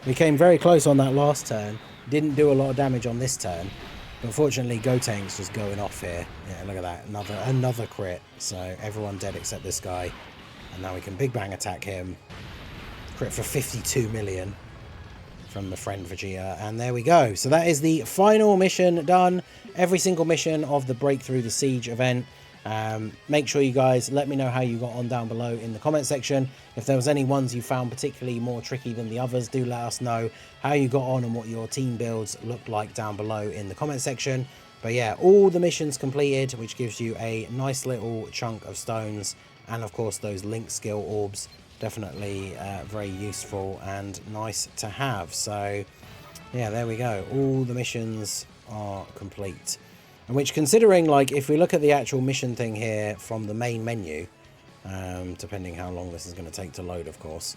we came very close on that last turn. Didn't do a lot of damage on this turn. But fortunately, Gotenks just going off here. Yeah, look at that. Another crit. So everyone dead except this guy. And now we can Big Bang attack him. Crit for 52 million from the friend Vegeta. And there we go. So that is the final mission done. Every single mission of the Breakthrough the Siege event. Make sure you guys let me know how you got on down below in the comment section. If there was any ones you found particularly more tricky than the others, do let us know how you got on and what your team builds looked like down below in the comment section. But yeah, all the missions completed, which gives you a nice little chunk of stones, and of course those link skill orbs, definitely very useful and nice to have. So yeah, there we go, all the missions are complete. And which, considering, like, if we look at the actual mission thing here from the main menu, depending how long this is going to take to load, of course,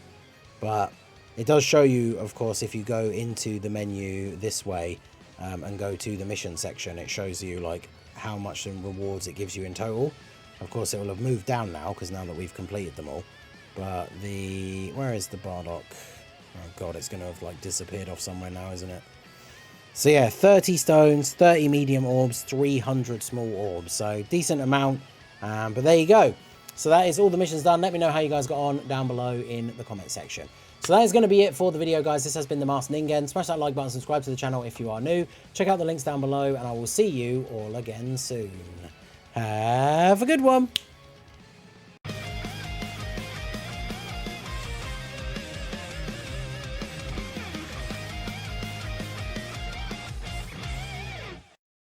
but it does show you, of course, if you go into the menu this way and go to the mission section, it shows you, like, how much in rewards it gives you in total. Of course, it will have moved down now, because now that we've completed them all. But the... Where is the Bardock? Oh, God, it's going to have, like, disappeared off somewhere now, isn't it? So yeah, 30 stones, 30 medium orbs, 300 small orbs. So decent amount, but there you go. So that is all the missions done. Let me know how you guys got on down below in the comment section. So that is going to be it for the video, guys. This has been the Master Ningen. Smash that like button, subscribe to the channel if you are new. Check out the links down below, and I will see you all again soon. Have a good one.